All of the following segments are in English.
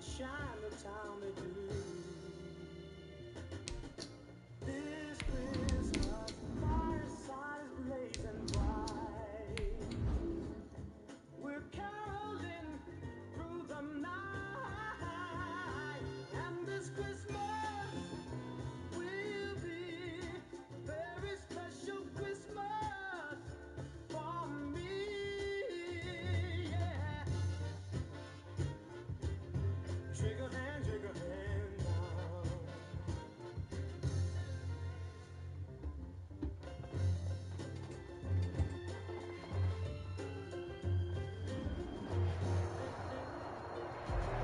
outshine the town they do. This Christmas, fireside is blazing bright. We're caroling through the night, and this Christmas will be a very special Christmas for me. Yeah. Trigger hand now.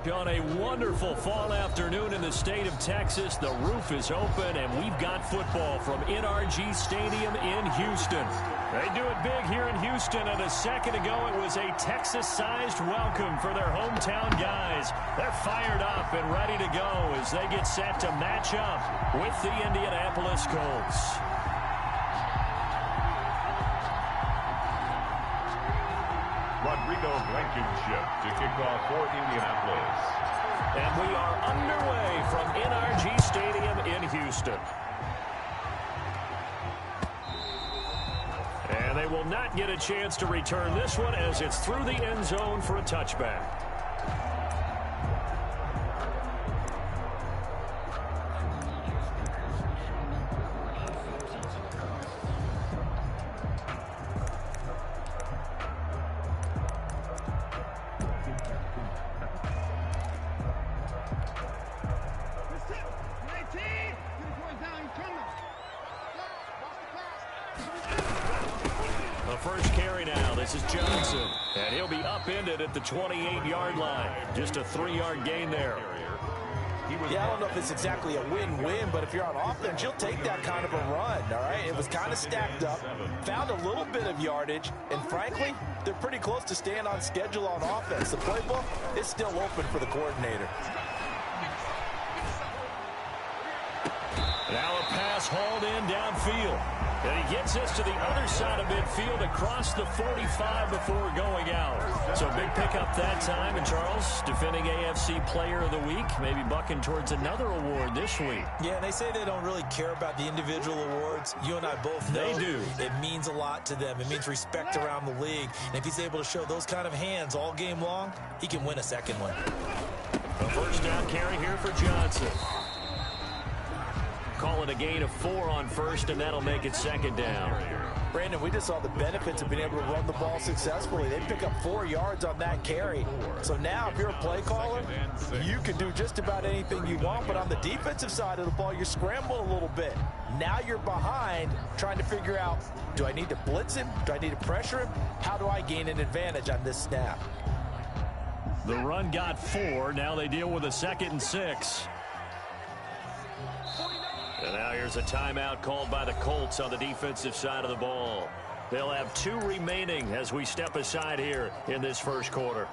On a wonderful fall afternoon in the state of Texas, the roof is open, and we've got football from NRG Stadium in Houston. They do it big here in Houston, and a second ago it was a Texas-sized welcome for their hometown guys. They're fired up and ready to go as they get set to match up with the Indianapolis Colts. Rodrigo Blankenship to kick off for Indianapolis. And we are underway from NRG Stadium in Houston. And they will not get a chance to return this one as it's through the end zone for a touchback. First carry now. This is Johnson. And he'll be upended at the 28-yard line. Just a 3-yard gain there. Yeah, I don't know if it's exactly a win-win, but if you're on offense, you'll take that kind of a run, all right? It was kind of stacked up, found a little bit of yardage, and frankly, they're pretty close to staying on schedule on offense. The playbook is still open for the coordinator. Now a pass hauled in downfield. And he gets us to the other side of midfield across the 45 before going out. So big pickup that time. And Charles, defending AFC Player of the Week, maybe bucking towards another award this week. Yeah, and they say they don't really care about the individual awards. You and I both know they do. It means a lot to them. It means respect around the league. And if he's able to show those kind of hands all game long, he can win a second one. A first down carry here for Johnson. Call it a gain of 4 on first, and that'll make it second down. Brandon, we just saw the benefits of being able to run the ball successfully. They pick up 4 yards on that carry. So now, if you're a play caller, you can do just about anything you want. But on the defensive side of the ball, you scramble a little bit. Now you're behind, trying to figure out, do I need to blitz him? Do I need to pressure him? How do I gain an advantage on this snap? The run got 4. Now they deal with a 2nd and 6. And now here's a timeout called by the Colts on the defensive side of the ball. They'll have 2 remaining as we step aside here in this first quarter.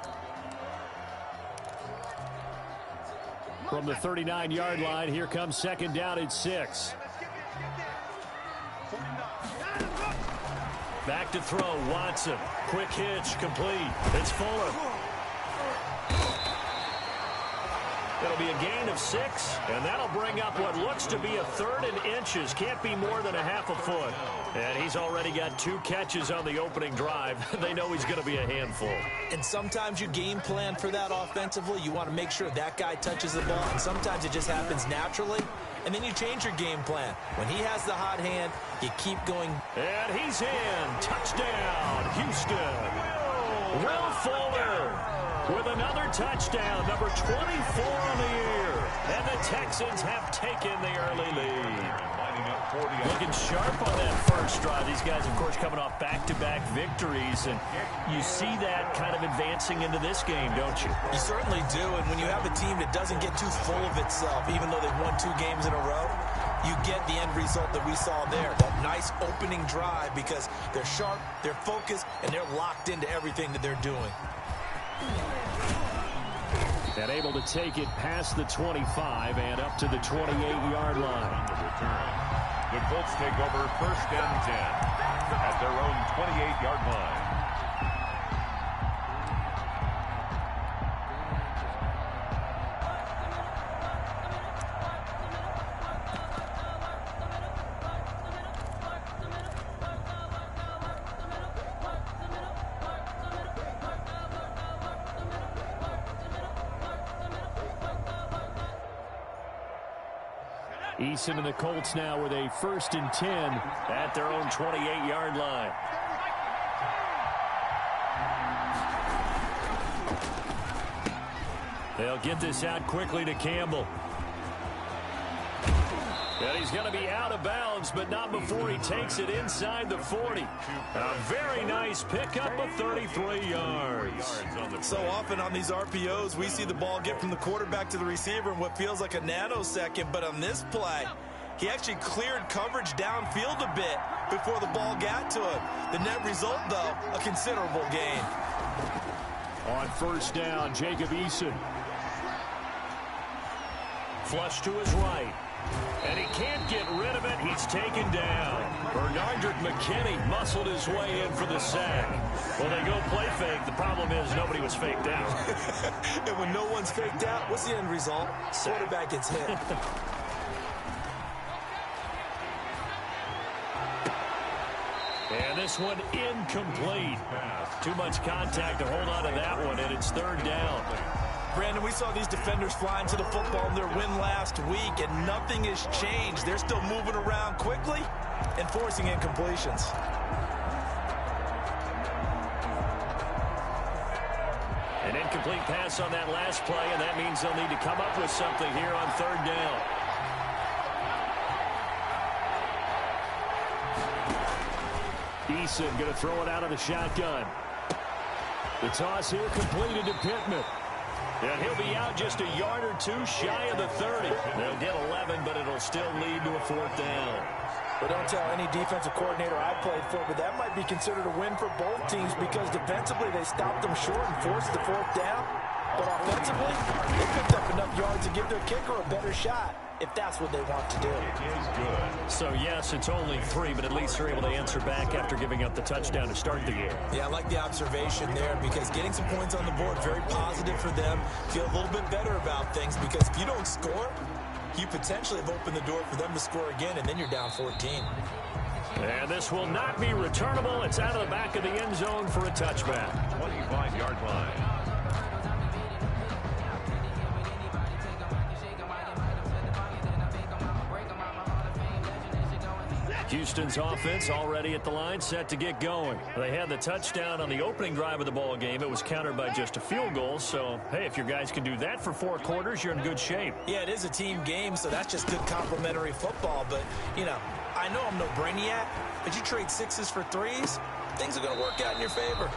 From the 39-yard line, here comes second down at 6. Back to throw, Watson. Quick hitch, complete. It's Fuller. It'll be a gain of 6, and that'll bring up what looks to be a 3rd and inches. Can't be more than a half a foot. And he's already got 2 catches on the opening drive. They know he's going to be a handful. And sometimes you game plan for that offensively. You want to make sure that guy touches the ball, and sometimes it just happens naturally. And then you change your game plan. When he has the hot hand, you keep going. And he's in. Touchdown, Houston. Will Fuller with another touchdown, number 24 on the year. And the Texans have taken the early lead. Looking sharp on that first drive. These guys, of course, coming off back-to-back victories. And you see that kind of advancing into this game, don't you? You certainly do. And when you have a team that doesn't get too full of itself, even though they've won 2 games in a row, you get the end result that we saw there. That nice opening drive because they're sharp, they're focused, and they're locked into everything that they're doing. And able to take it past the 25 and up to the 28-yard line. The Colts take over 1st and 10 at their own 28-yard line. Eason and the Colts now with a 1st and 10 at their own 28-yard line. They'll get this out quickly to Campbell. And he's going to be out of bounds, but not before he takes it inside the 40. A very nice pickup of 33 yards. So often on these RPOs, we see the ball get from the quarterback to the receiver in what feels like a nanosecond. But on this play, he actually cleared coverage downfield a bit before the ball got to him. The net result, though, a considerable gain. On 1st down, Jacob Eason. Flush to his right. And he can't get rid of it. He's taken down. Bernardrick McKinney muscled his way in for the sack. Well, they go play fake. The problem is nobody was faked out. And when no one's faked out, what's the end result? Quarterback gets hit. And this one incomplete. Too much contact to hold on to that one, and it's 3rd down. Brandon, we saw these defenders fly into the football in their win last week, and nothing has changed. They're still moving around quickly and forcing incompletions. An incomplete pass on that last play, and that means they'll need to come up with something here on 3rd down. Eason going to throw it out of the shotgun. The toss here completed to Pittman. And he'll be out just a yard or two shy of the 30. They'll get 11, but it'll still lead to a 4th down. But don't tell any defensive coordinator I played for, but that might be considered a win for both teams because defensively they stopped them short and forced the 4th down. But offensively, they picked up enough yards to give their kicker a better shot if that's what they want to do. So, yes, it's only 3, but at least they're able to answer back after giving up the touchdown to start the game. Yeah, I like the observation there because getting some points on the board, very positive for them. Feel a little bit better about things because if you don't score, you potentially have opened the door for them to score again, and then you're down 14. And this will not be returnable. It's out of the back of the end zone for a touchback. 25-yard line. Houston's offense already at the line, set to get going. They had the touchdown on the opening drive of the ball game. It was countered by just a field goal. So, hey, if your guys can do that for 4 quarters, you're in good shape. Yeah, it is a team game, so that's just good complimentary football. But, you know, I know I'm no brainiac, but you trade 6s for 3s, things are going to work out in your favor.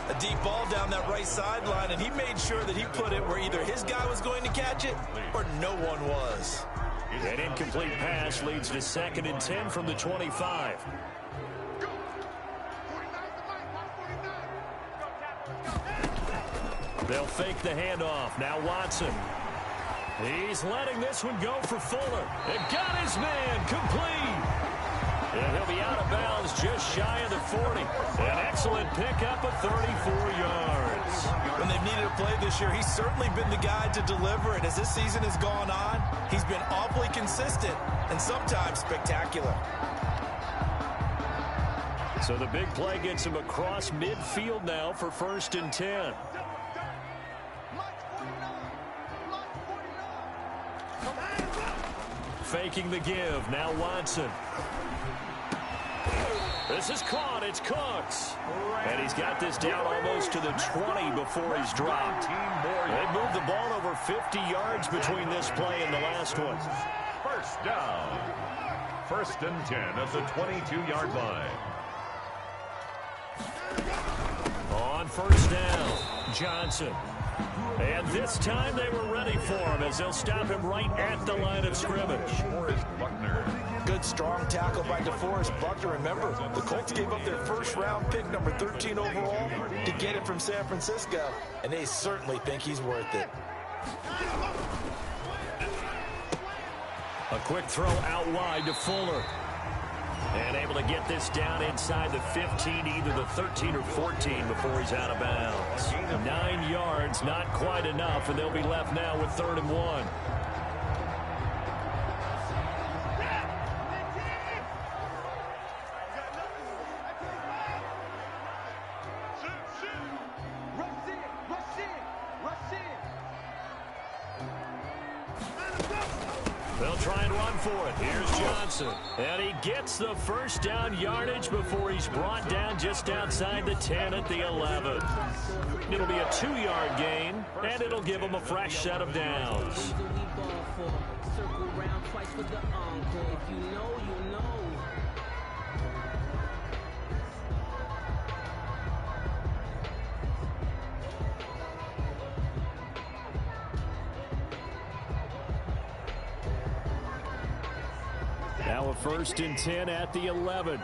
A deep ball down that right sideline, and he made sure that he put it where either his guy was going to catch it or no one was. An incomplete pass leads to 2nd and 10 from the 25. They'll fake the handoff. Now Watson. He's letting this one go for Fuller. It got his man complete. And he'll be out of bounds just shy of the 40. An excellent pickup of 34 yards. When they've needed a play this year, he's certainly been the guy to deliver it. As this season has gone on, he's been awfully consistent and sometimes spectacular. So the big play gets him across midfield now for 1st and 10. Faking the give. Now Watson. This is caught. It's Cooks. And he's got this down almost to the 20 before he's dropped. They moved the ball over 50 yards between this play and the last one. 1st down. 1st and 10 at the 22-yard line. On 1st down, Johnson. And this time they were ready for him as they'll stop him right at the line of scrimmage. Good strong tackle by DeForest Buckner. Remember, the Colts gave up their 1st-round pick, number 13 overall, to get it from San Francisco, and they certainly think he's worth it. A quick throw out wide to Fuller. And able to get this down inside the 15, either the 13 or 14 before he's out of bounds. 9 yards, not quite enough, and they'll be left now with 3rd and 1. They'll try and run for it. Here's Johnson. And he gets the first down yardage before he's brought down just outside the 10 at the 11. It'll be a 2-yard gain, and it'll give him a fresh set of downs. Circle round twice for the encore. If you know, you know. Now a 1st and 10 at the 11.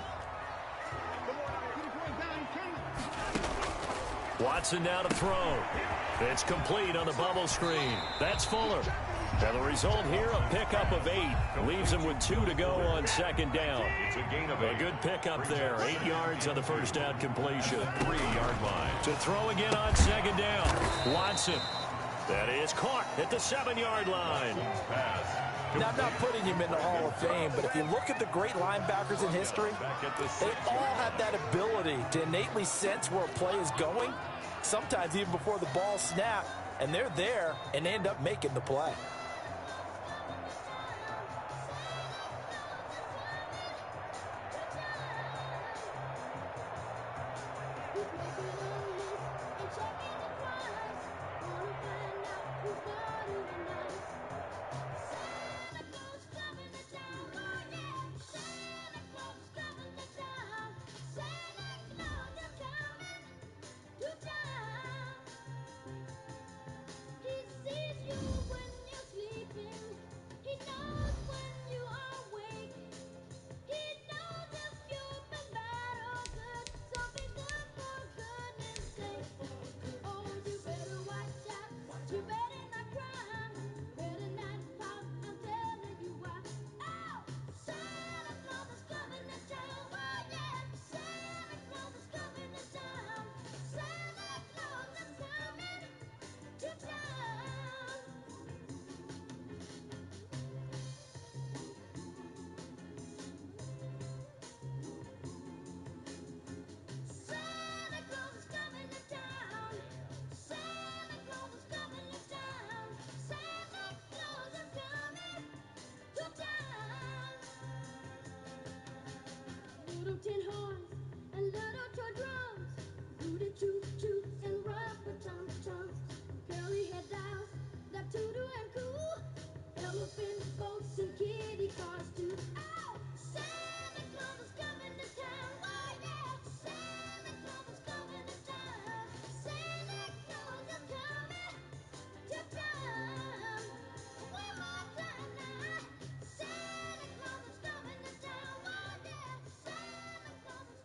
Watson now to throw. It's complete on the bubble screen. That's Fuller. And the result here, a pickup of 8. Leaves him with 2 to go on 2nd down. It's a gain of 8. A good pickup there. 8 yards on the first down completion. 3-yard line. To throw again on 2nd down. Watson. That is caught at the 7-yard line. Now, I'm not putting him in the Hall of Fame, but if you look at the great linebackers in history, they all have that ability to innately sense where a play is going, sometimes even before the ball snaps, and they're there and end up making the play. Little tin horns and little toy drums, rooty toot toot and rubber tum tums, curly head dolls that toodle and coo, elephant boats and kitty cars too. Oh, Santa Claus is coming to town. Oh yeah, Santa Claus is coming to town. Santa Claus is coming to town. One more time now. Santa Claus is coming to town. Oh yeah, Santa Claus is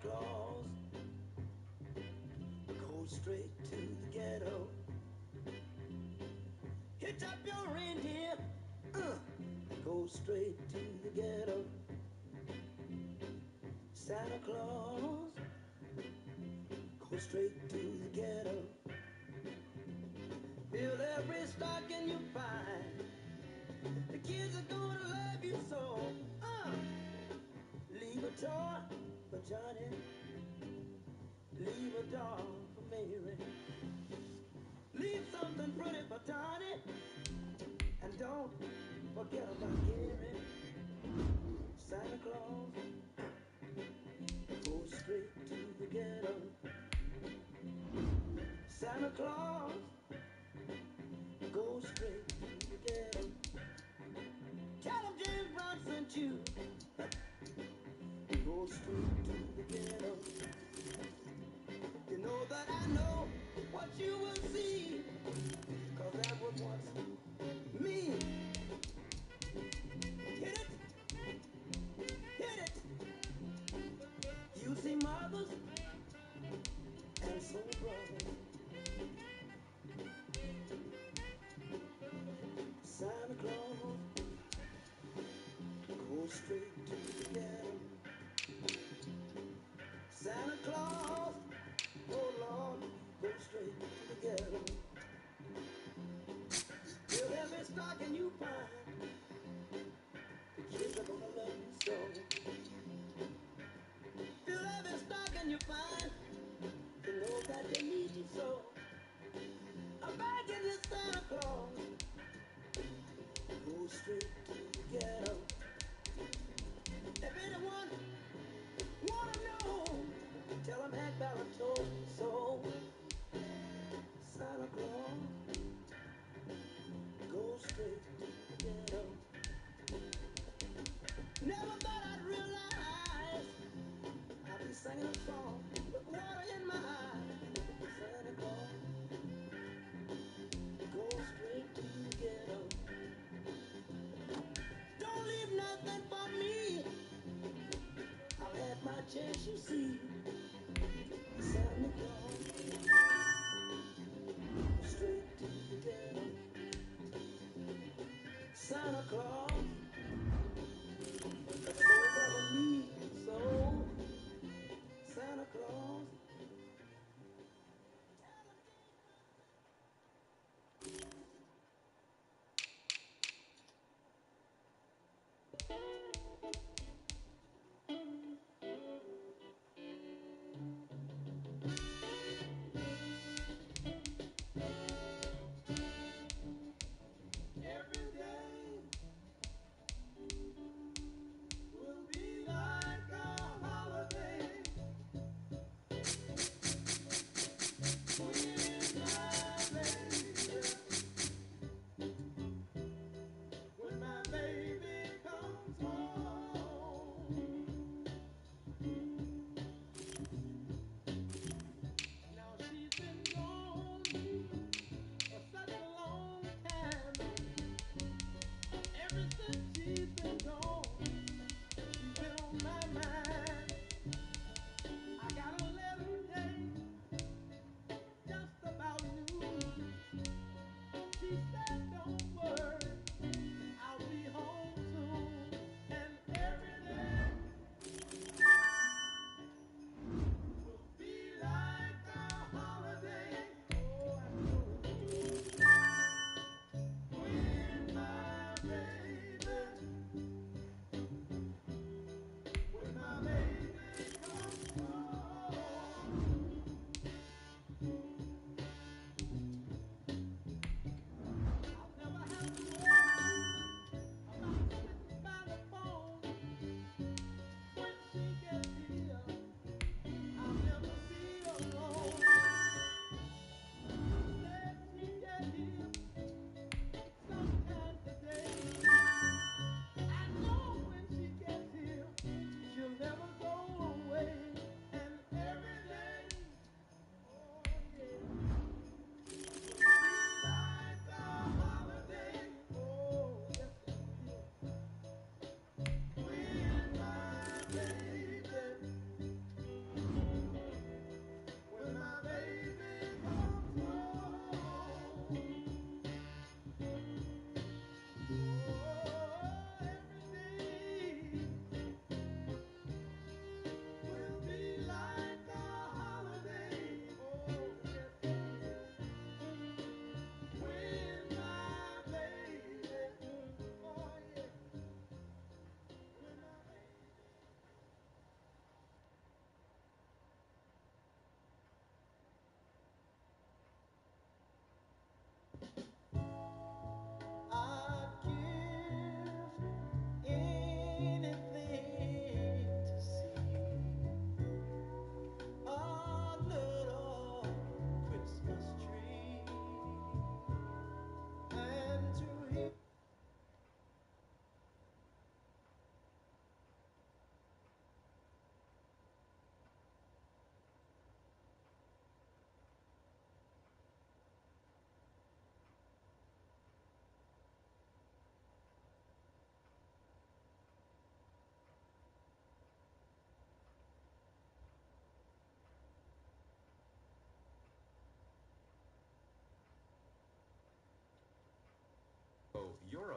Claus goes straight to the ghetto. Hitch up your reindeer, go straight to the ghetto. Santa Claus, go straight to the ghetto. Fill every stocking you find. The kids are gonna love you so. Leave a toy for Johnny, leave a doll for Mary. Leave something pretty for Tony, and don't forget about Gary. Santa Claus, go straight to the ghetto. Santa Claus, go straight to the ghetto. Tell him James Brown sent you. Go straight to the ghetto. You know that I know what you will see, 'cause that was once me. Hit it, hit it. You see mothers and soul brothers. Santa Claus, go straight to the ghetto. Santa Claus, oh Lord, go straight to the ghetto. Fill every stocking you find. The kids are gonna love you so. Fill every stocking you find. You know that they need you so. I'm begging you, Santa Claus, go straight to the ghetto. If anyone wanna know, tell them Hank Ballard told me so. Santa Claus, go straight to the ghetto. Never thought I'd realize I'd be singing a song with water in my eyes. Santa Claus, go straight to the ghetto. Don't leave nothing for me. I've had my chance, you see. Santa Claus, straight to the ghetto. Santa Claus, that's so brother me, so Santa Claus. Every day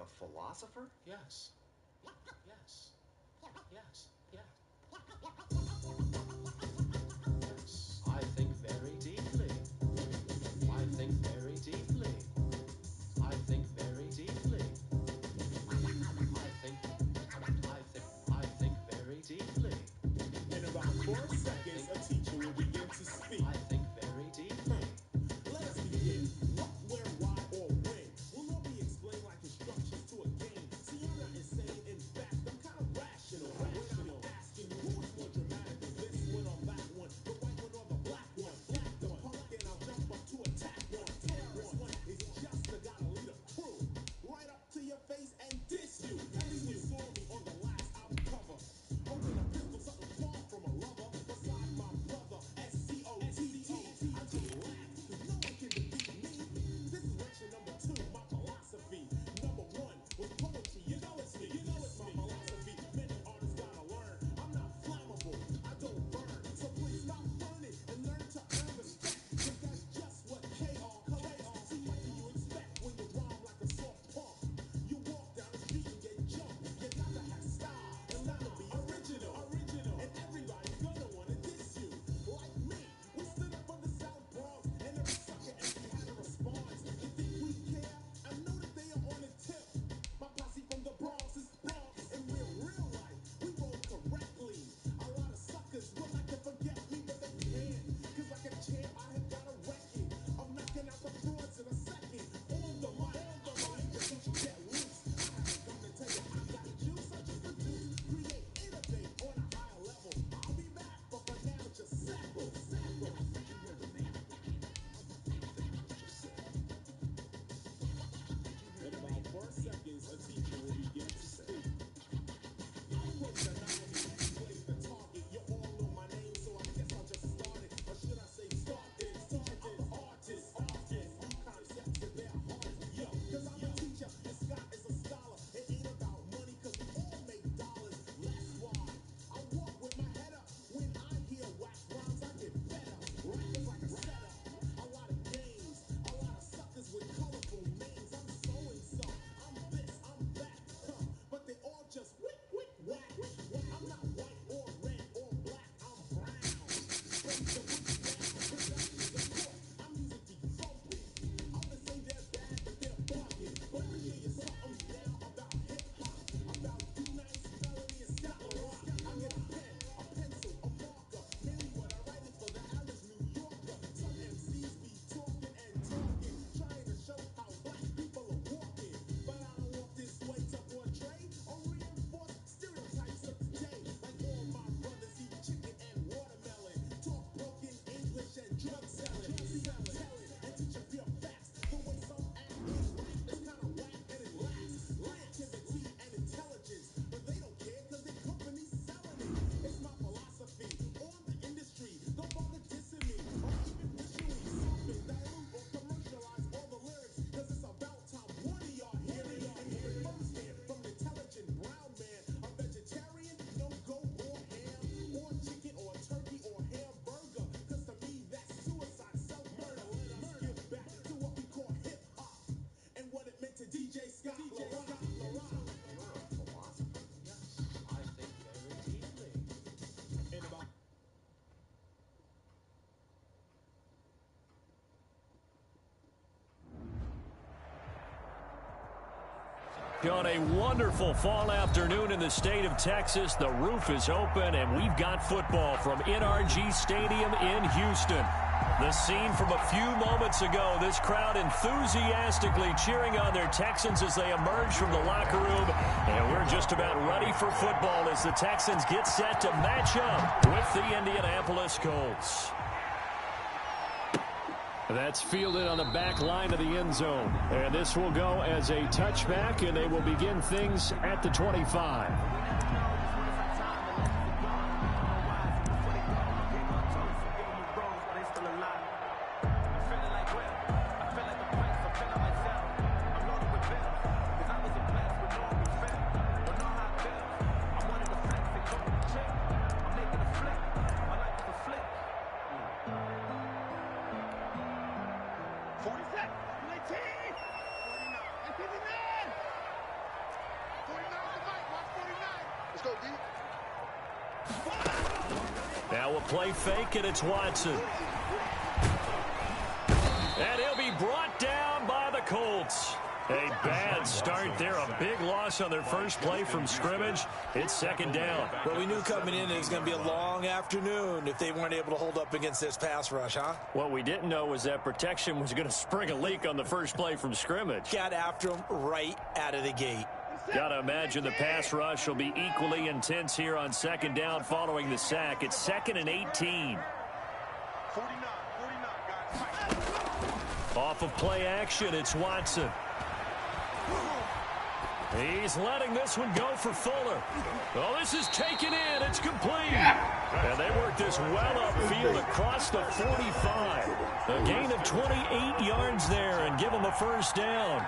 a philosopher? Yes. Yes. Yes. Yes. Yes. I think very deeply. I think very deeply. I think very deeply. I think very deeply. In about 4 seconds, a teacher will begin to speak. I think very deeply. Let us begin. What, where, why, or when will not be explained like instructions to a game. See, I'm not insane. In fact, I'm kind of rational. When I'm asking you, who is more dramatic than this one or that one? The white one or the black one? Black the punk, and I'll jump up to attack one. Terrorist one is just a guy to lead a crew. Right up to your face and diss you. At least you saw me on the last album cover. Holding a pistol, something far from a lover. Beside my brother, S-C-O-T-T. I just laugh, 'cause no one can defeat me. This is lecture number 2, my philosophy. Number 1 was poetry. You know it's me. You know it's my philosophy. Many artists gotta learn. I'm not flammable. I don't burn. So please stop burning and learn to earn respect. 'Cause that's just what K.R. collects. See, what do you expect when you rhyme like a soft punk? You walk down the street and get jumped. You gotta have style and not to be original. And everybody's gonna wanna diss you. Like me, we stood up for the South Bronx, and every sucker MC had a response. You think we care? I know that they are on the tip. My posse from the Bronx is Bronx, and we're real life. We roll correctly. A lot of suckers would like to forget me, but they can't. 'Cause like a champ, I have got a record of knocking out the frauds in a second. On the mic, the teach you get loose. I haven't come to tell you I got juice. I just produce, create, innovate on a higher level. I'll be back, but for now, just sample. In about 4 seconds, a teacher will begin to speak. I place the nominee, he plays the target. You all know my name, so I guess I'll just start it. Or should I say start this? I'm an artist, new concepts in their hearts. Yo, 'cause I'm a teacher, and Scott is a scholar. It ain't about money, 'cause we all make dollars. That's why I walk with my head up. When I hear whack rhymes, I get better. Rap is like a setup, a lot of games, a lot of suckers with colorful names. I'm so-and-so, I'm this, I'm that, but they all just whack. I'm not white or red or black, I'm brown. From the roots down, possession is a court. I'm musically funky. Others say they're bad, but they're bugging. But let me show you something now about hip-hop, about D-Nice, Melody, and Scott LaRock. I get a pen, a pencil, a marker. Mainly what I write is for the average New Yorker. Some MCs be talking and talking, trying to show how black people are walking. But I don't walk this way to portray or reinforce stereotypes of today. Like all my brothers eat chicken and watermelon, talk broken English and drug selling. See, I'm telling and teach you pure facts. The way some act is right, it's kind of whack and it lacks creativity and intelligence. But they don't care 'cause their company's selling it. It's my philosophy on the industry. Don't bother dissing me or even visually something. Dilute or commercialize all the lyrics 'cause it's about time one of y'all hear it. And hear it firsthand from an intelligent brown man. A vegetarian, no goat or ham or chicken or turkey or hamburger. 'Cause to me that's suicide, self-murder. Let us give back to what we call hip-hop and what it meant to DJ Scott LaRock. You're a philosopher? Yes. I think very deeply. In about On a wonderful fall afternoon in the state of Texas, the roof is open, and we've got football from NRG Stadium in Houston. The scene from a few moments ago, this crowd enthusiastically cheering on their Texans as they emerge from the locker room. And we're just about ready for football as the Texans get set to match up with the Indianapolis Colts. That's fielded on the back line of the end zone. And this will go as a touchback, and they will begin things at the 25. Now a play fake, and it's Watson. And he'll be brought down by the Colts. A bad start there. A big loss on their first play from scrimmage. It's second down. Well, we knew coming in it was going to be a long afternoon if they weren't able to hold up against this pass rush, huh? What we didn't know was that protection was going to spring a leak on the first play from scrimmage. Got after him right out of the gate. Got to imagine the pass rush will be equally intense here on second down following the sack. It's 2nd and 18. 49, guys. Off of play action, it's Watson. He's letting this one go for Fuller. Oh, this is taken in. It's complete. And they work this well upfield across the 45. A gain of 28 yards there and give them a first down.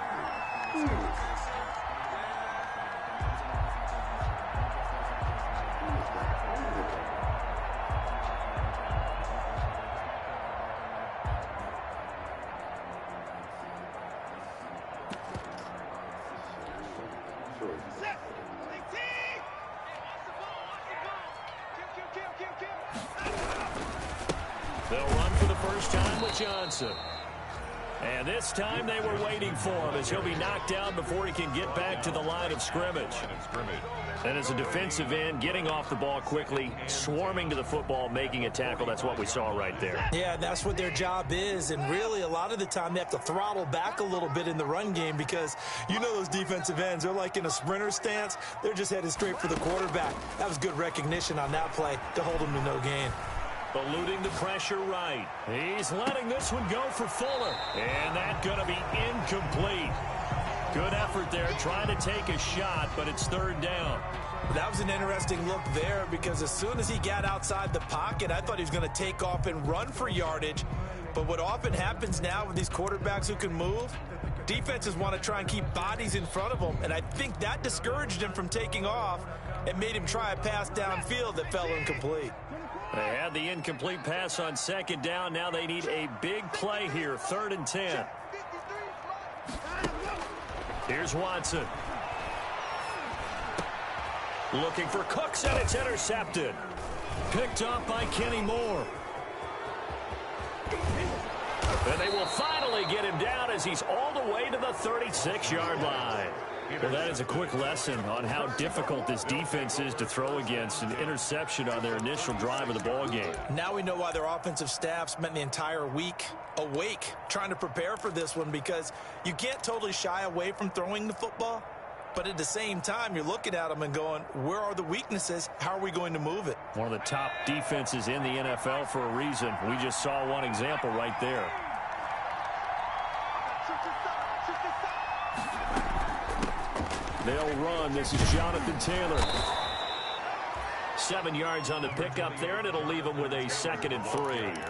They'll run for the first time with Johnson. And this time they were waiting for him as he'll be knocked down before he can get back to the line of scrimmage. And as a defensive end, getting off the ball quickly, swarming to the football, making a tackle, that's what we saw right there. Yeah, that's what their job is. And really, a lot of the time, they have to throttle back a little bit in the run game because you know those defensive ends, they're like in a sprinter stance. They're just headed straight for the quarterback. That was good recognition on that play to hold him to no gain. Eluding the pressure right. He's letting this one go for Fuller. And that's going to be incomplete. Good effort there trying to take a shot, but it's third down. That was an interesting look there because as soon as he got outside the pocket, I thought he was going to take off and run for yardage. But what often happens now with these quarterbacks who can move, defenses want to try and keep bodies in front of them. And I think that discouraged him from taking off and made him try a pass downfield that fell incomplete. They had the incomplete pass on second down. Now they need a big play here, 3rd and 10. Here's Watson. Looking for Cooks, and it's intercepted. Picked off by Kenny Moore. And they will finally get him down as he's all the way to the 36-yard line. Well, that is a quick lesson on how difficult this defense is to throw against an interception on their initial drive of the ball game. Now we know why their offensive staff spent the entire week awake trying to prepare for this one, because you can't totally shy away from throwing the football, but at the same time you're looking at them and going, where are the weaknesses? How are we going to move it? One of the top defenses in the NFL for a reason. We just saw one example right there. They'll run. This is Jonathan Taylor. 7 yards on the pickup there, and it'll leave them with a 2nd and 3.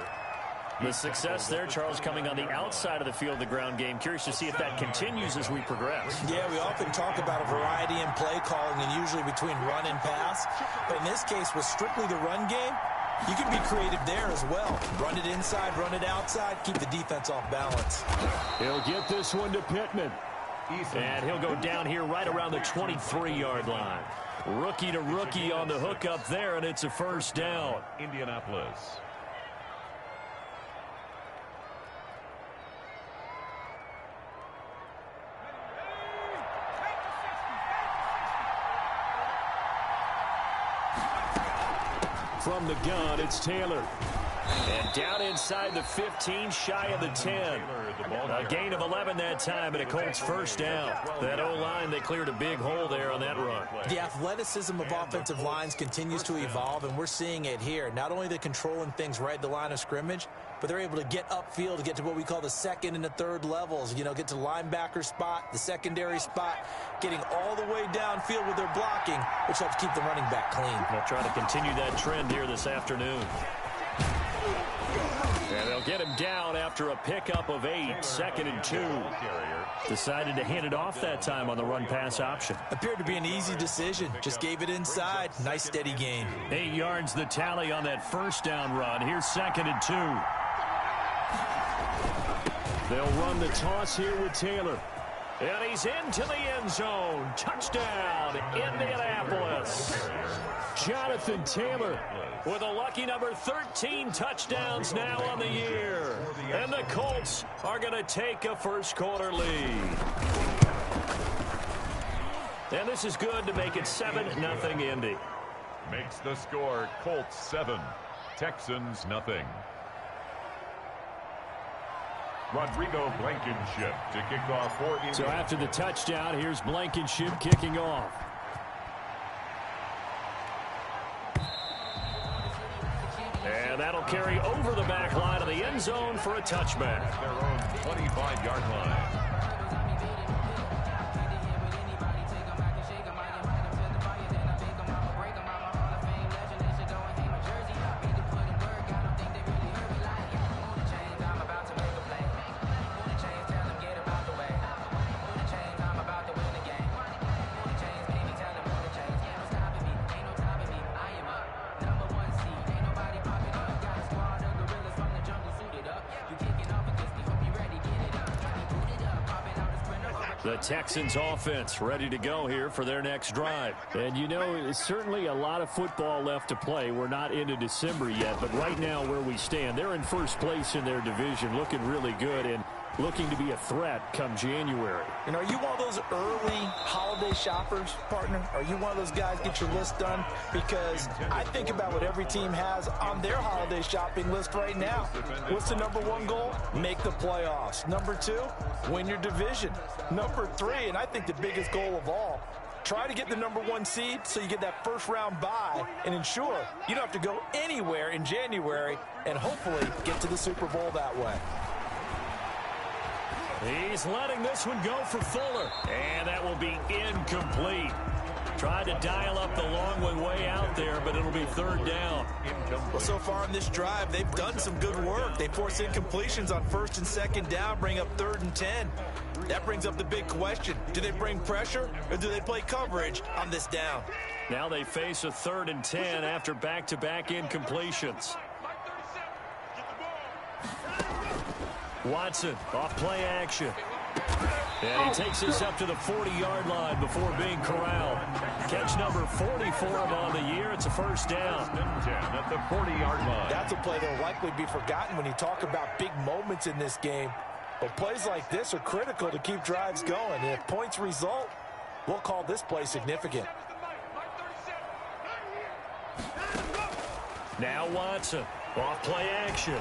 The success there, Charles, coming on the outside of the field, the ground game. Curious to see if that continues as we progress. Yeah, we often talk about a variety in play calling and usually between run and pass. But in this case, with strictly the run game, you can be creative there as well. Run it inside, run it outside, keep the defense off balance. He'll get this one to Pittman. And he'll go down here right around the 23-yard line. Rookie to rookie on the hook up there, and it's a first down. Indianapolis. From the gun, it's Taylor. And down inside the 15, shy of the 10. A gain of 11 that time, and a Colts first down. That O-line, they cleared a big hole there on that run. The athleticism of offensive lines continues to evolve, and we're seeing it here. Not only they're controlling things right at the line of scrimmage, but they're able to get upfield to get to what we call the 2nd and the 3rd levels. You know, get to the linebacker spot, the secondary spot, getting all the way downfield with their blocking, which helps keep the running back clean. They'll try to continue that trend here this afternoon. And they'll get him down after a pickup of 8, 2nd and 2. Decided to hand it off that time on the run-pass option. Appeared to be an easy decision. Just gave it inside. Nice steady gain. 8 yards the tally on that first down run. Here's 2nd and 2. They'll run the toss here with Taylor. And he's into the end zone. Touchdown, Indianapolis. Jonathan Taylor with a lucky number 13 touchdowns now on the year. And the Colts are going to take a first-quarter lead. And this is good to make it 7-0 Indy. Makes the score Colts 7, Texans nothing. Rodrigo Blankenship to kick off for Indy. So after the touchdown, here's Blankenship kicking off. And that'll carry over the back line of the end zone for a touchback. At their own 25-yard line. The Texans offense ready to go here for their next drive. And you know, certainly a lot of football left to play. We're not into December yet, but right now where we stand, they're in first place in their division, looking really good and looking to be a threat come January. And are you one of those early holiday shoppers, partner? Are you one of those guys get your list done? Because I think about what every team has on their holiday shopping list right now. What's the number one goal? Make the playoffs. Number 2, win your division. Number 3, and I think the biggest goal of all, try to get the number 1 seed so you get that first round bye and ensure you don't have to go anywhere in January and hopefully get to the Super Bowl that way. He's letting this one go for Fuller. And that will be incomplete. Tried to dial up the long way out there, but it'll be third down. Well, so far in this drive, they've done some good work. They force incompletions on first and second down, bring up 3rd and 10. That brings up the big question. Do they bring pressure or do they play coverage on this down? Now they face a 3rd and 10 after back-to-back incompletions. Watson, off play action. And he takes us up to the 40-yard line before being corralled. Catch number 40 for him on the year. It's a first down. 10 at the 40-yard line. That's a play that will likely be forgotten when you talk about big moments in this game. But plays like this are critical to keep drives going. And if points result, we'll call this play significant. Now Watson, off play action.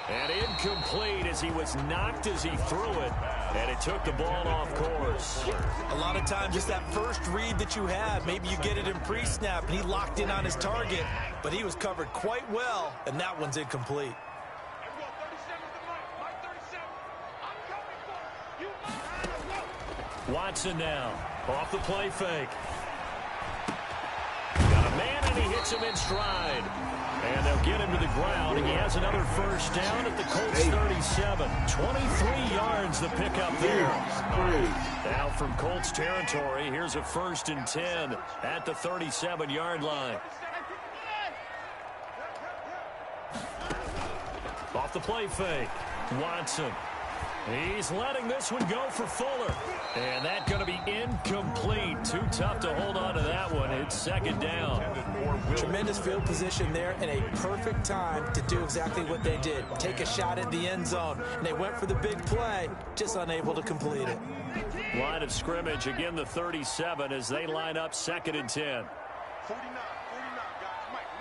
And incomplete as he was knocked as he threw it. And it took the ball off course. A lot of times it's that first read that you have. Maybe you get it in pre-snap and he locked in on his target. But he was covered quite well, and that one's incomplete. Watson now, off the play fake. Got a man and he hits him in stride. And they'll get him to the ground. He has another first down at the Colts 37. 23 yards the pickup there. Now from Colts territory, here's a 1st and 10 at the 37-yard line. Off the play fake, Watson. He's letting this one go for Fuller. And that's going to be incomplete. Too tough to hold on to that one. It's 2nd down. Tremendous field position there and a perfect time to do exactly what they did. Take a shot at the end zone. And they went for the big play, just unable to complete it. Line of scrimmage, again the 37 as they line up 2nd and 10. 49, guys. Mike,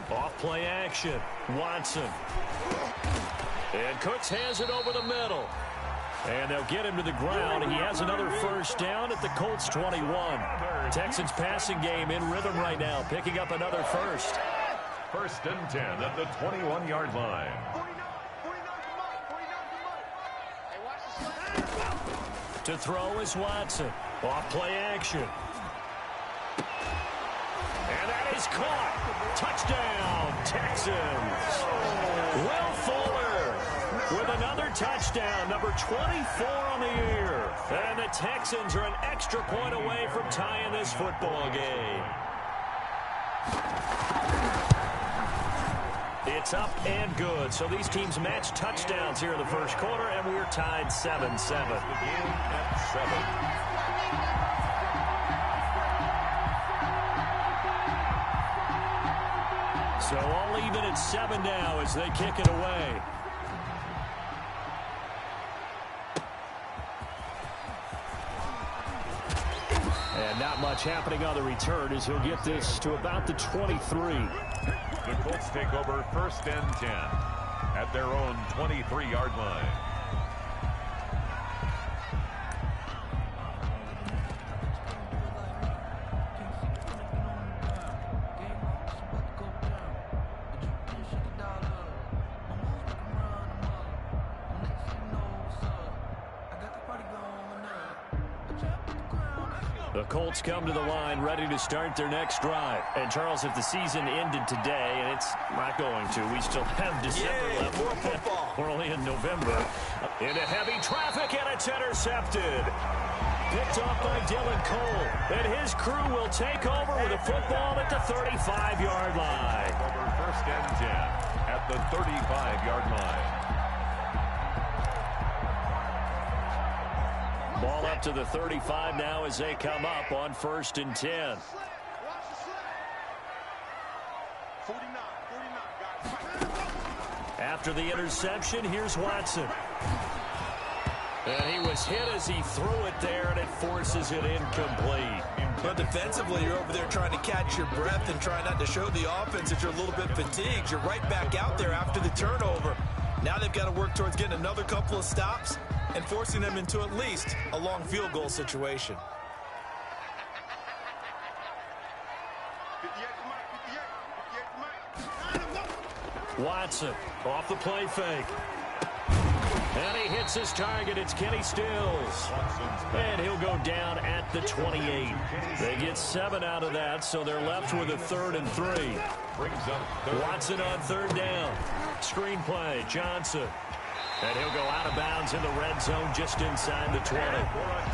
49. Off play action, Watson. And Cooks has it over the middle. And they'll get him to the ground. He has another first down at the Colts 21. Texans passing game in rhythm right now, picking up another first. 1st and 10 at the 21-yard line. To throw is Watson. Off play action. And that is caught. Touchdown, Texans. Will Fuller with another touchdown, number 24 on the year. And the Texans are an extra point away from tying this football game. it's up and good. So these teams match touchdowns here in the first quarter, and we're tied 7-7. Again at 7. So all even at 7 now as they kick it away. And not much happening on the return as he'll get this to about the 23. The Colts take over 1st and 10 at their own 23-yard line. The Colts come to the line ready to start their next drive. And, Charles, if the season ended today, and it's not going to, we still have December left. More football. We're only in November. Into heavy traffic, and it's intercepted. Picked off by Dylan Cole. And his crew will take over with a football at the 35-yard line. Over 1st and 10 at the 35-yard line. Ball up to the 35 now as they come up on 1st and 10. After the interception, here's Watson. And he was hit as he threw it there, and it forces it incomplete. But defensively, you're over there trying to catch your breath and try not to show the offense that you're a little bit fatigued. You're right back out there after the turnover. Now they've got to work towards getting another couple of stops and forcing them into at least a long field goal situation. Watson off the play fake. And he hits his target. It's Kenny Stills. And he'll go down at the 28. They get 7 out of that, so they're left with a 3rd and 3. Watson on 3rd down. Screen play, Johnson. And he'll go out of bounds in the red zone just inside the 20.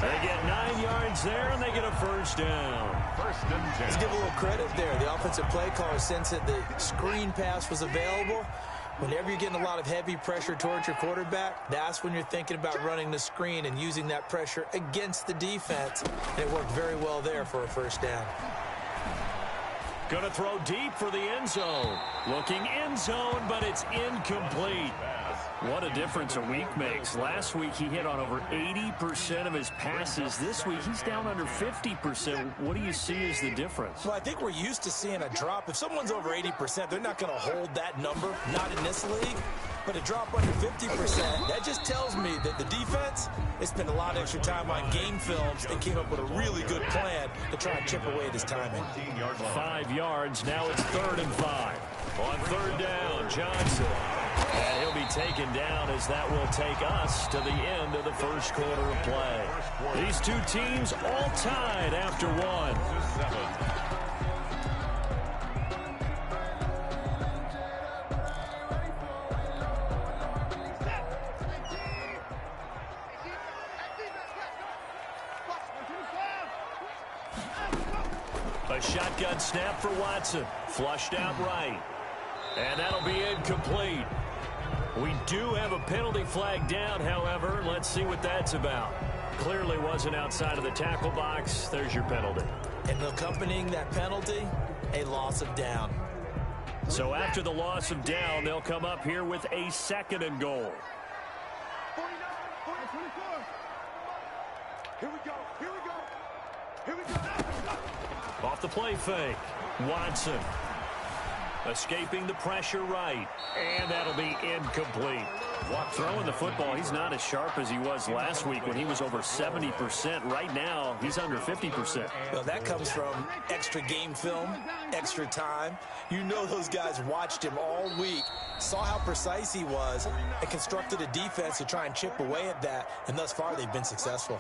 They get 9 yards there, and they get a 1st down. 1st and 10. Let's give a little credit there. The offensive play caller sensed that the screen pass was available. Whenever you're getting a lot of heavy pressure towards your quarterback, that's when you're thinking about running the screen and using that pressure against the defense. And it worked very well there for a 1st down. Going to throw deep for the end zone. Looking end zone, but it's incomplete. What a difference a week makes. Last week he hit on over 80% of his passes. This week he's down under 50%. What do you see as the difference? Well, I think we're used to seeing a drop. If someone's over 80%, they're not going to hold that number, not in this league. But a drop under 50%, that just tells me that the defense has spent a lot of extra time on game films and came up with a really good plan to try and chip away at his timing. 5 yards, now it's 3rd and 5. On 3rd down, Johnson. And he'll be taken down as that will take us to the end of the first quarter of play. These two teams all tied after 1. A shotgun snap for Watson. Flushed out right. And that'll be incomplete. We do have a penalty flag down, however. Let's see what that's about. Clearly wasn't outside of the tackle box. There's your penalty. And accompanying that penalty, a loss of down. So after the loss of down, they'll come up here with a 2nd and goal. 24. Here we go. Here we go. Here we go. Off the play fake. Watson. Escaping the pressure right. And that'll be incomplete. Throwing the football, he's not as sharp as he was last week when he was over 70%. Right now, he's under 50%. Well, that comes from extra game film, extra time. You know those guys watched him all week, saw how precise he was, and constructed a defense to try and chip away at that. And thus far, they've been successful.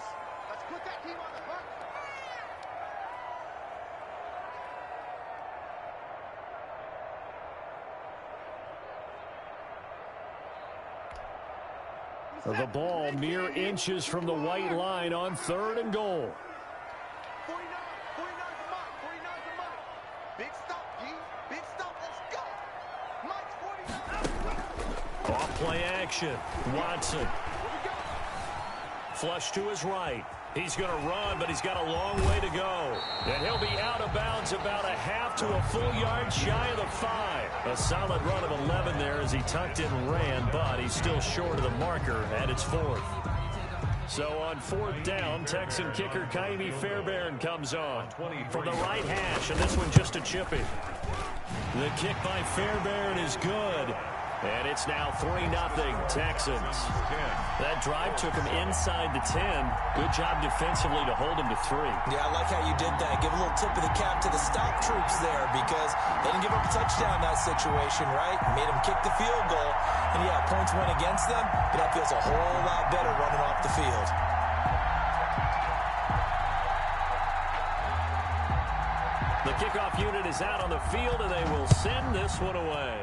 The ball mere inches from the white line on 3rd and goal. 49's the mark. Big stop, G. Big stop. Let's go. Mike's 49. Off play action. Watson. Flush to his right. He's going to run, but he's got a long way to go. And he'll be out of bounds about a half to a full yard shy of the 5. A solid run of 11 there as he tucked in and ran, but he's still short of the marker at its 4th. So on 4th down, Texan kicker Kaimi Fairbairn comes on from the right hash, and this one just a chippy. The kick by Fairbairn is good. And it's now 3-0 Texans. That drive took him inside the 10. Good job defensively to hold him to 3. Yeah, I like how you did that. Give a little tip of the cap to the stop troops there because they didn't give up a touchdown in that situation, right? Made them kick the field goal. And, yeah, points went against them, but that feels a whole lot better running off the field. The kickoff unit is out on the field, and they will send this one away.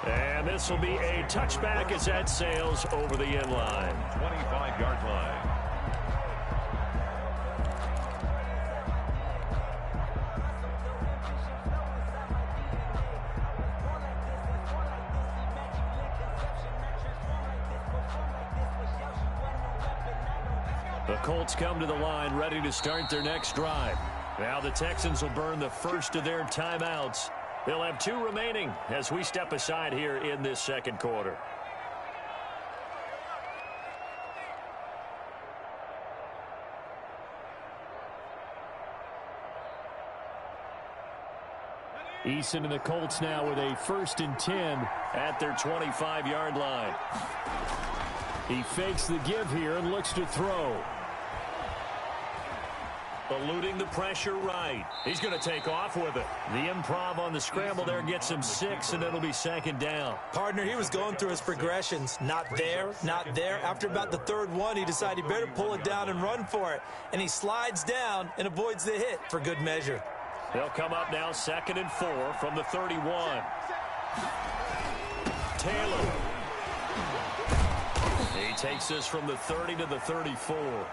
And this will be a touchback as that sails over the end line. 25-yard line. The Colts come to the line ready to start their next drive. Now the Texans will burn the first of their timeouts. They'll have 2 remaining as we step aside here in this second quarter. Eason and the Colts now with a 1st and 10 at their 25-yard line. He fakes the give here and looks to throw. Eluding the pressure right. He's going to take off with it. The improv on the scramble there gets him 6, and it'll be 2nd down. Partner, he was going through his progressions. Not there, not there. After about the 3rd one, he decided he better pull it down and run for it. And he slides down and avoids the hit for good measure. They'll come up now 2nd and 4 from the 31. Taylor. He takes this from the 30 to the 34.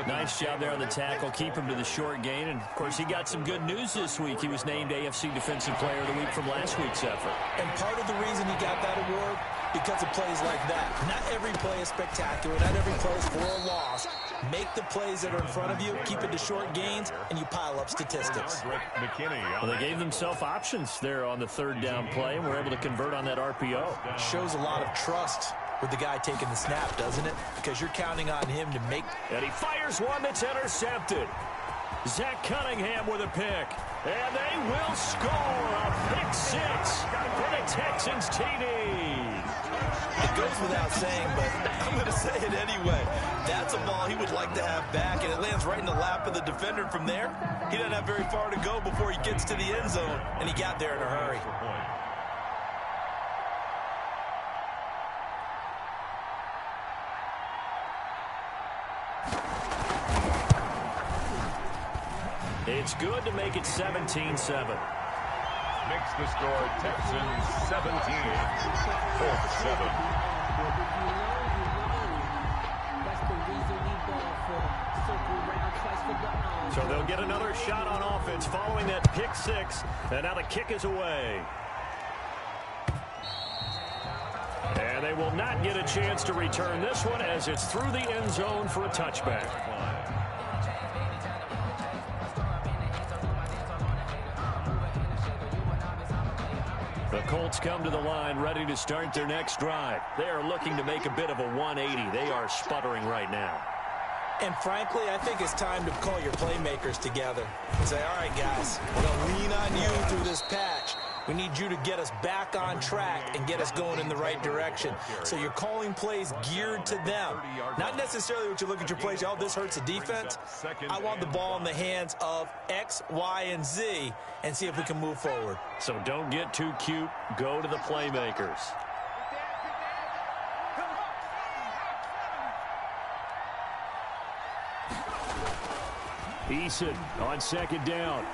Nice job there on the tackle. Keep him to the short gain. And, of course, he got some good news this week. He was named AFC Defensive Player of the Week from last week's effort. And part of the reason he got that award, because of plays like that. Not every play is spectacular. Not every play is for a loss. Make the plays that are in front of you, keep it to short gains, and you pile up statistics. Well, they gave themselves options there on the 3rd down play, and were able to convert on that RPO. Shows a lot of trust with the guy taking the snap, doesn't it? Because you're counting on him to make... And he fires one that's intercepted. Zach Cunningham with a pick. And they will score a pick 6 for the Texans TD. It goes without saying, but I'm going to say it anyway. That's a ball he would like to have back, and it lands right in the lap of the defender from there. He doesn't have very far to go before he gets to the end zone, and he got there in a hurry. It's good to make it 17-7. Makes the score Texans 17. 4th 7. So they'll get another shot on offense following that pick 6. And now the kick is away. And they will not get a chance to return this one as it's through the end zone for a touchback. The Colts come to the line ready to start their next drive. They are looking to make a bit of a 180. They are sputtering right now. And frankly, I think it's time to call your playmakers together and say, all right, guys, we're going to lean on you through this patch. We need you to get us back on track and get us going in the right direction. So you're calling plays geared to them. Not necessarily what you look at your plays, oh, this hurts the defense. I want the ball in the hands of X, Y, and Z and see if we can move forward. So don't get too cute. Go to the playmakers. Eason on 2nd down.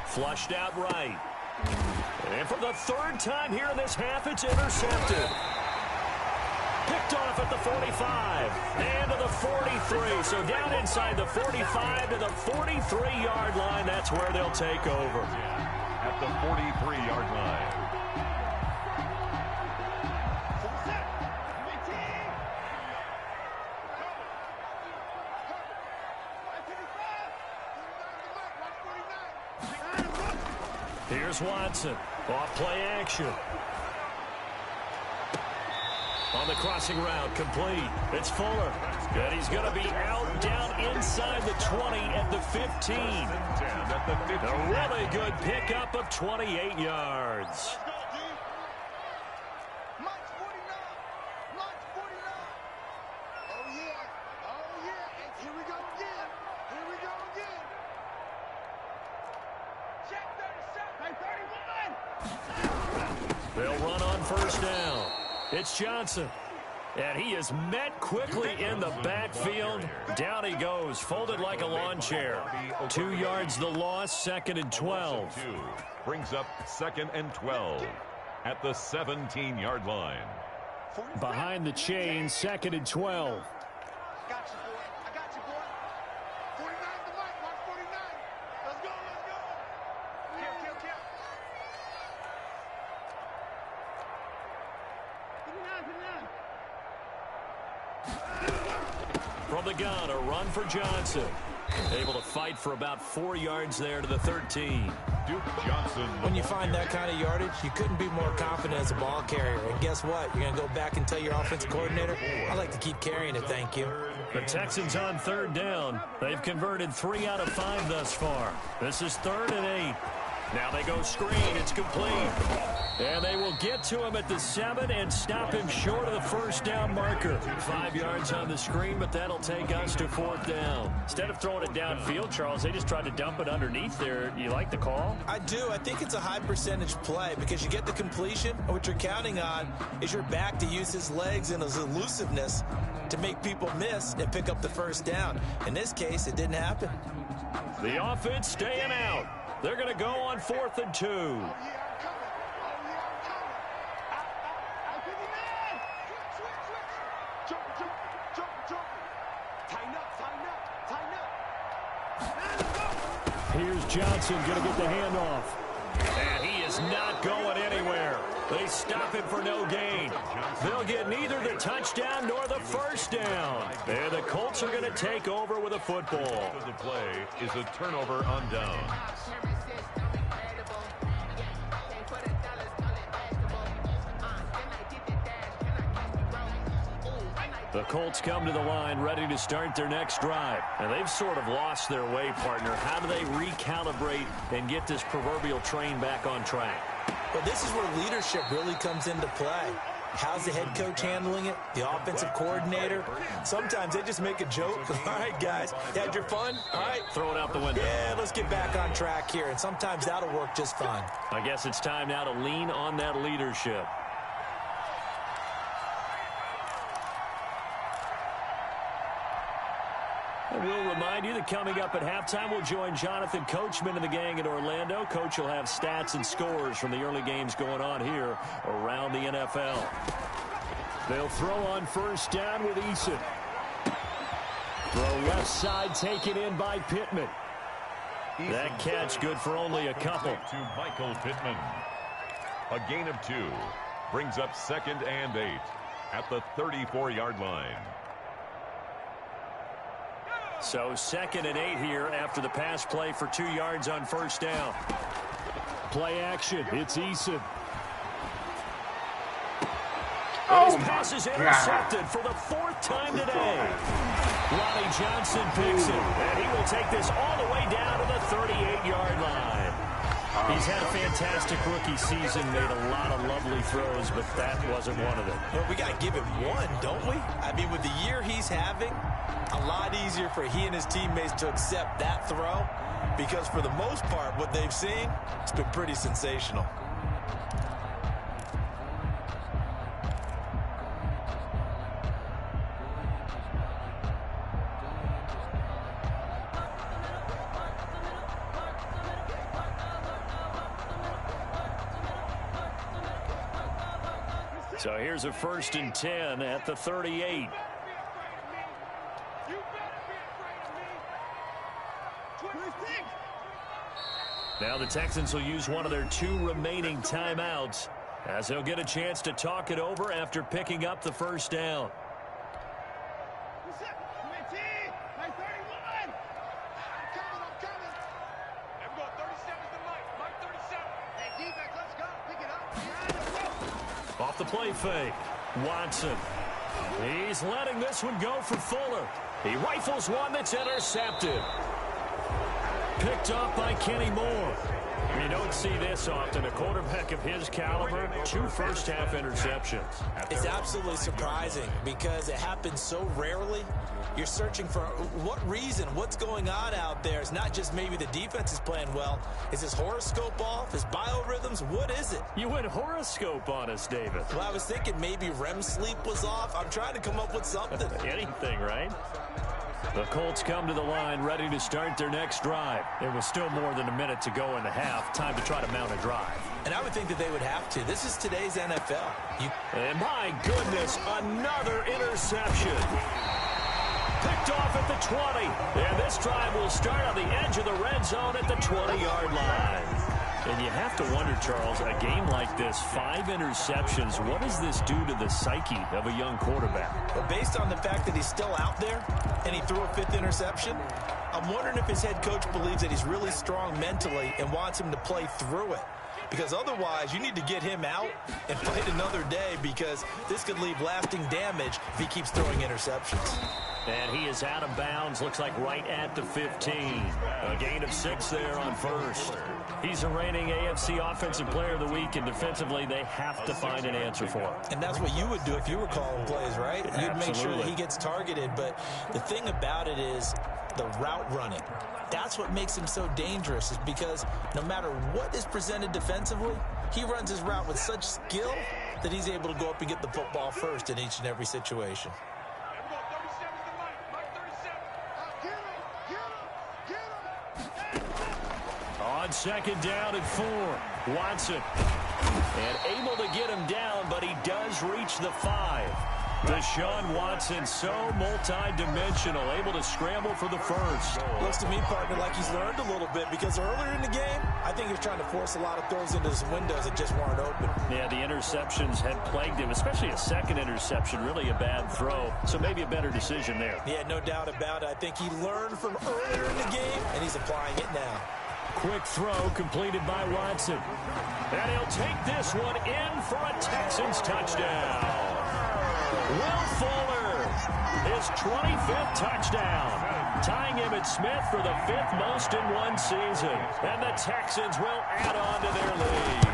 Flushed out right. And for the 3rd time here in this half, it's intercepted. Picked on off at the 45 and to the 43. So down inside the 45 to the 43-yard line. That's where they'll take over. At the 43-yard line. Here's Watson. Off play action. On the crossing route, complete. It's Fuller. And he's going to be out down inside the 20 at the 15. A really good pickup of 28 yards. They'll run on first down. It's Johnson. And he is met quickly in the backfield. Down he goes, folded like a lawn chair. 2 yards the loss, 2nd and 12. Brings up 2nd and 12 at the 17-yard line. Behind the chain, 2nd and 12. From the gun, a run for Johnson. Able to fight for about 4 yards there to the 13. Duke Johnson. When you find that kind of yardage, you couldn't be more confident as a ball carrier. And guess what? You're going to go back and tell your offensive coordinator, I like to keep carrying it, thank you. The Texans on 3rd down. They've converted 3 out of 5 thus far. This is 3rd and 8. Now they go screen. It's complete. And they will get to him at the 7 and stop him short of the first down marker. 5 yards on the screen, but that'll take us to 4th down. Instead of throwing it downfield, Charles, they just tried to dump it underneath there. You like the call? I do. I think it's a high percentage play because you get the completion, and what you're counting on is your back to use his legs and his elusiveness to make people miss and pick up the first down. In this case, it didn't happen. The offense staying out. They're going to go on 4th and 2. Here's Johnson going to get the handoff. And he is not going anywhere. They stop him for no gain. They'll get neither the touchdown nor the first down. And the Colts are going to take over with a football. The play is a turnover on down. The Colts come to the line ready to start their next drive. And they've sort of lost their way, partner. How do they recalibrate and get this proverbial train back on track? Well, this is where leadership really comes into play. How's the head coach handling it? The offensive coordinator? Sometimes they just make a joke. All right, guys, you had your fun? All right. Throw it out the window. Yeah, let's get back on track here. And sometimes that'll work just fine. I guess it's time now to lean on that leadership. And we'll remind you that coming up at halftime, we'll join Jonathan Coachman and the gang in Orlando. Coach will have stats and scores from the early games going on here around the NFL. They'll throw on first down with Eason. Throw left side taken in by Pittman. That catch good for only a couple. To Michael Pittman. A gain of 2. Brings up 2nd and 8 at the 34-yard line. So 2nd and 8 here after the pass play for 2 yards on first down. Play action. It's Eason. His pass is intercepted for the 4th time today. Ronnie Johnson picks it, and he will take this all the way down to the 38-yard line. He's had a fantastic rookie season, made a lot of lovely throws, but that wasn't one of them. Well, we got to give him one, don't we? I mean, with the year he's having, a lot easier for he and his teammates to accept that throw because for the most part, what they've seen, it's been pretty sensational. So here's a 1st and 10 at the 38. Now the Texans will use one of their 2 remaining timeouts as they'll get a chance to talk it over after picking up the 1st down. Off the play fake, Watson. He's letting this one go for Fuller. He rifles one that's intercepted. Picked up by Kenny Moore. You don't see this often. A quarterback of his caliber, 2 first-half interceptions. It's absolutely surprising because it happens so rarely. You're searching for what reason, what's going on out there. It's not just maybe the defense is playing well. Is his horoscope off? His biorhythms? What is it? You went horoscope on us, David. Well, I was thinking maybe REM sleep was off. I'm trying to come up with something. Anything, right? The Colts come to the line ready to start their next drive. There was still more than a minute to go in the half. Time to try to mount a drive. And I would think that they would have to. This is today's NFL. And my goodness, another interception. Picked off at the 20. And this drive will start on the edge of the red zone at the 20-yard line. And you have to wonder, Charles, a game like this, 5 interceptions, what does this do to the psyche of a young quarterback? Well, based on the fact that he's still out there and he threw a 5th interception, I'm wondering if his head coach believes that he's really strong mentally and wants him to play through it. Because otherwise, you need to get him out and fight another day because this could leave lasting damage if he keeps throwing interceptions. And he is out of bounds, looks like right at the 15. A gain of 6 there on 1st. He's a reigning AFC Offensive Player of the Week, and defensively they have to find an answer for him. And that's what you would do if you were calling plays, right? You'd Absolutely. make sure that he gets targeted. But the thing about it is the route running. That's what makes him so dangerous, is because no matter what is presented defensively, he runs his route with such skill that he's able to go up and get the football first in each and every situation. On 2nd down and 4, Watson. And able to get him down, but he does reach the 5. Deshaun Watson, so multi-dimensional, able to scramble for the 1st. Looks to me, partner, like he's learned a little bit, because earlier in the game, I think he was trying to force a lot of throws into his windows that just weren't open. Yeah, the interceptions had plagued him, especially a 2nd interception, really a bad throw. So maybe a better decision there. Yeah, no doubt about it. I think he learned from earlier in the game, and he's applying it now. Quick throw completed by Watson. And he'll take this one in for a Texans touchdown. Will Fuller, his 25th touchdown, tying him at Smith for the 5th most in one season. And the Texans will add on to their lead.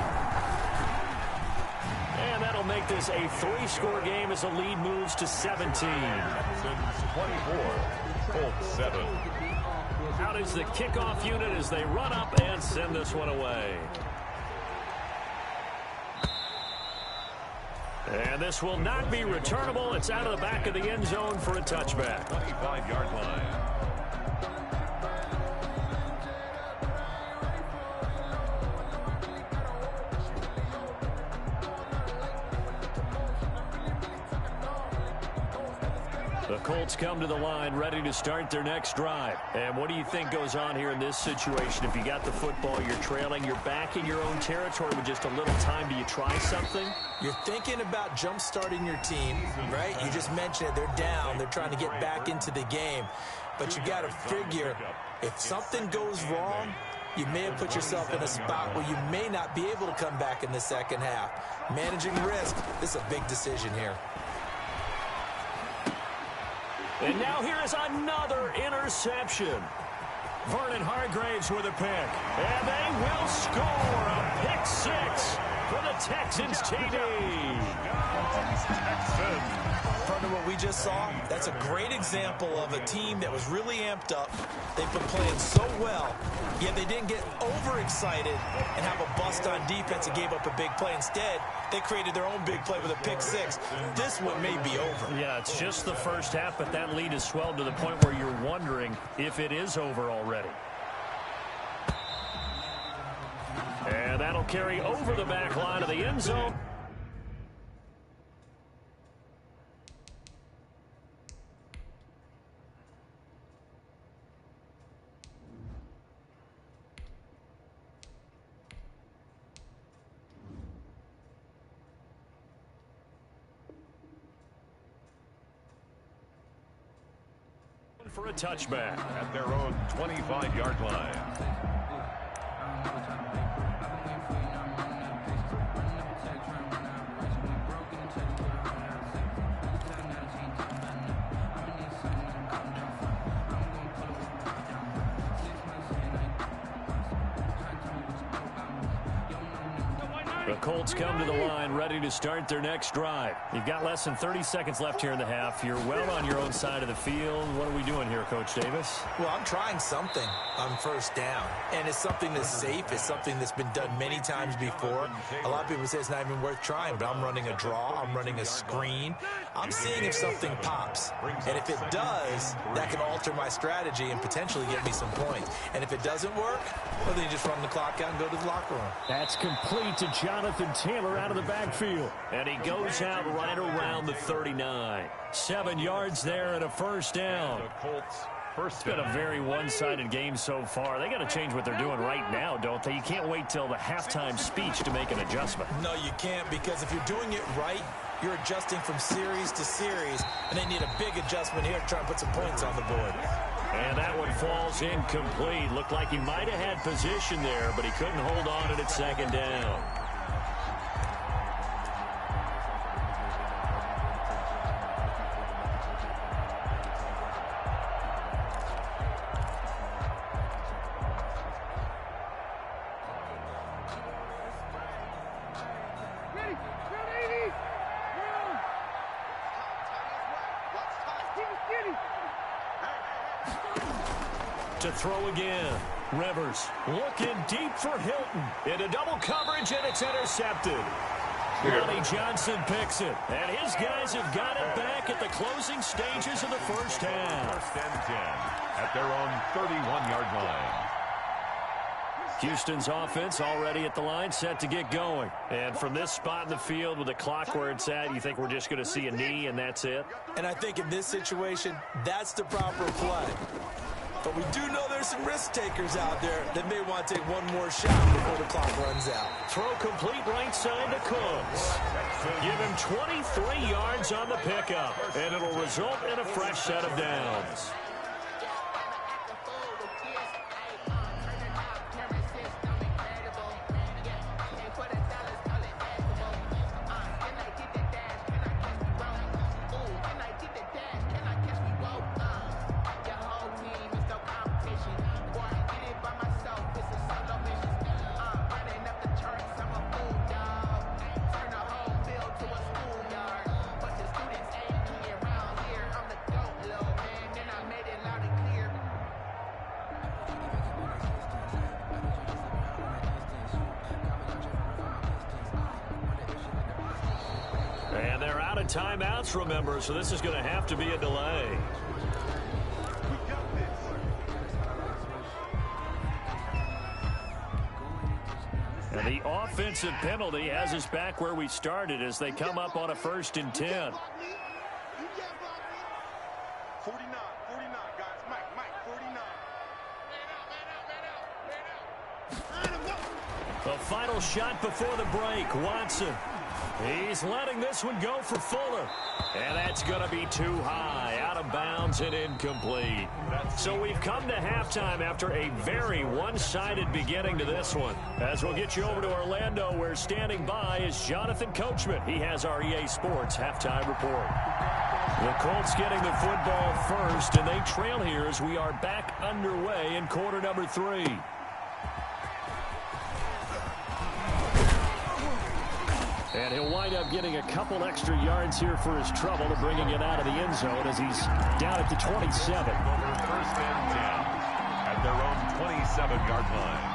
And that'll make this a 3-score game as the lead moves to 17. Texans 24, Colts 7. Out is the kickoff unit as they run up and send this one away. And this will not be returnable. It's out of the back of the end zone for a touchback. 25-yard line. The Colts come to the line ready to start their next drive. And what do you think goes on here in this situation? If you got the football, you're trailing, you're back in your own territory with just a little time. Do you try something? You're thinking about jump-starting your team, right? You just mentioned it. They're down. They're trying to get back into the game. But you got to figure, if something goes wrong, you may have put yourself in a spot where you may not be able to come back in the second half. Managing risk, this is a big decision here. And now here is another interception. Vernon Hargraves with a pick. And they will score a pick 6 for the Texans TD. Partner, what we just saw, that's a great example of a team that was really amped up. They've been playing so well, yet they didn't get overexcited and have a bust on defense and gave up a big play. Instead, they created their own big play with a pick 6. This one may be over. Yeah, it's just the first half, but that lead has swelled to the point where you're wondering if it is over already. And that'll carry over the back line of the end zone. for a touchback. At their own 25-yard line. The Colts come to the line ready to start their next drive. You've got less than 30 seconds left here in the half. You're well on your own side of the field. What are we doing here, Coach Davis? Well, I'm trying something on first down, and it's something that's safe. It's something that's been done many times before. A lot of people say it's not even worth trying, but I'm running a draw. I'm running a screen. I'm seeing if something pops, and if it does, that can alter my strategy and potentially get me some points. And if it doesn't work, well, then you just run the clock out and go to the locker room. That's complete to Jonathan Taylor out of the backfield. And he goes out right around the 39. 7 yards there and a first down. It's been a very one-sided game so far. They got to change what they're doing right now, don't they? You can't wait till the halftime speech to make an adjustment. No, you can't, because if you're doing it right, you're adjusting from series to series, and they need a big adjustment here to try and put some points on the board. And that one falls incomplete. Looked like he might have had position there, but he couldn't hold on to it at second down. To throw again. Rivers looking deep for Hilton. Into double coverage, and it's intercepted. Lonnie Johnson picks it. And his guys have got it back at the closing stages of the first half. First and 10 at their own 31-yard line. Houston's offense already at the line, set to get going. And from this spot in the field with the clock where it's at, you think we're just going to see a knee and that's it? And I think in this situation, that's the proper play. But we do know there's some risk takers out there that may want to take one more shot before the clock runs out. Throw complete right side to Cooks. Give him 23 yards on the pickup, and it'll result in a fresh set of downs. And they're out of timeouts, remember, so this is going to have to be a delay. And the offensive penalty has us back where we started as they come up on a 1st and 10. 49, 49, guys. Mike, 49. The final shot before the break, Watson. He's letting this one go for Fuller. And that's going to be too high, out of bounds and incomplete. So we've come to halftime after a very one-sided beginning to this one. As we'll get you over to Orlando, where standing by is Jonathan Coachman. He has our EA Sports halftime report. The Colts getting the football first, and they trail here as we are back underway in quarter number 3. And he'll wind up getting a couple extra yards here for his trouble and bringing it out of the end zone as he's down at the 27. First and 10 at their own 27-yard line.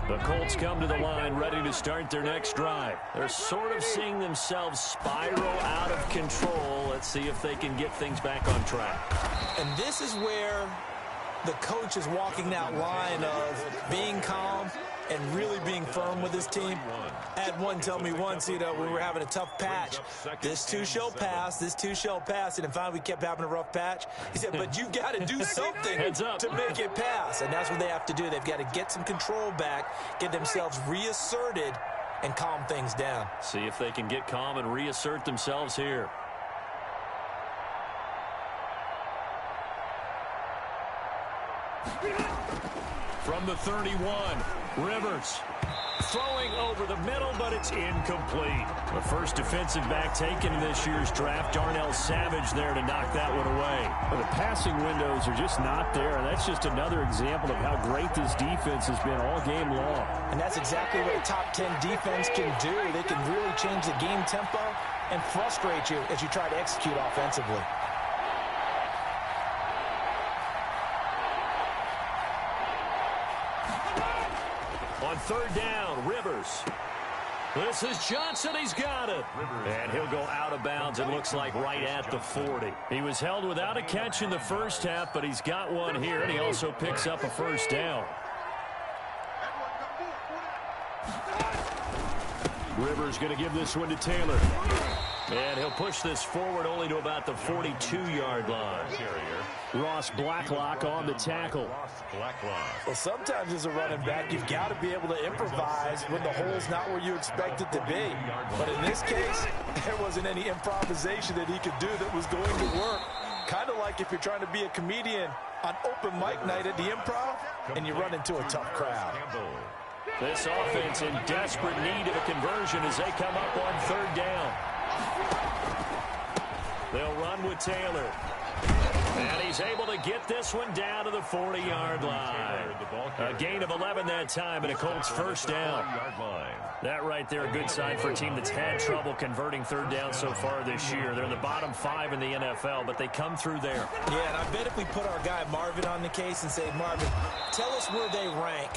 The Colts come to the line ready to start their next drive. They're sort of seeing themselves spiral out of control. Let's see if they can get things back on track. And this is where the coach is walking that line of being calm and really being firm with his team. I had one tell me once, when we were having a tough patch, this too shall pass, this too shall pass. And finally we kept having a rough patch. He said, but you've got to do something to make it pass. And that's what they have to do. They've got to get some control back, get themselves reasserted, and calm things down. See if they can get calm and reassert themselves here. From the 31, Rivers. Throwing over the middle, but it's incomplete. The first defensive back taken in this year's draft, Darnell Savage there to knock that one away. Well, the passing windows are just not there, and that's just another example of how great this defense has been all game long. And that's exactly what a top 10 defense can do. They can really change the game tempo and frustrate you as you try to execute offensively. On third down, Rivers. This is Johnson. He's got it. And he'll go out of bounds, it looks like, right at the 40. He was held without a catch in the first half, but he's got one here, and he also picks up a first down. Rivers going to give this one to Taylor. And he'll push this forward only to about the 42-yard line. Ross Blacklock on the tackle. Well, sometimes as a running back, you've got to be able to improvise when the hole's not where you expect it to be. But in this case, there wasn't any improvisation that he could do that was going to work. Kind of like if you're trying to be a comedian on open mic night at the Improv and you run into a tough crowd. This offense in desperate need of a conversion as they come up on third down. They'll run with Taylor. And he's able to get this one down to the 40-yard line. A gain of 11 that time, and a Colts first down. That right there, a good sign for a team that's had trouble converting third down so far this year. They're in the bottom 5 in the NFL, but they come through there. Yeah, and I bet if we put our guy Marvin on the case and say, Marvin, tell us where they rank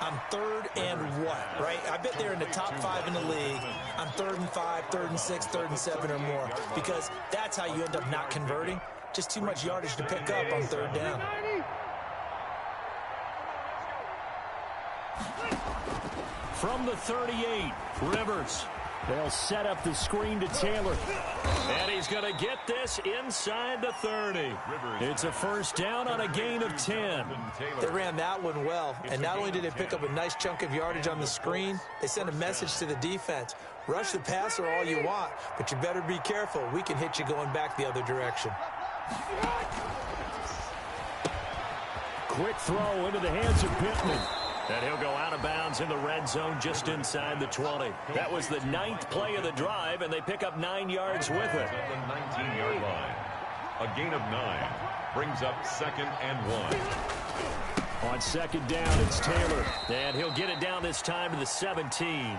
on third and what, right? I bet they're in the top 5 in the league on 3rd and 5, 3rd and 6, 3rd and 7 or more, because that's how you end up not converting. Just too much yardage to pick up on third down. From the 38, Rivers. They'll set up the screen to Taylor. And he's going to get this inside the 30. It's a first down on a gain of 10. They ran that one well, and not only did they pick up a nice chunk of yardage on the screen, they sent a message to the defense. Rush the passer all you want, but you better be careful. We can hit you going back the other direction. Quick throw into the hands of Pittman. And he'll go out of bounds in the red zone just inside the 20. That was the 9th play of the drive, and they pick up 9 yards with it. At the 19-yard line. A gain of 9 brings up 2nd and 1. On second down, it's Taylor. And he'll get it down this time to the 17.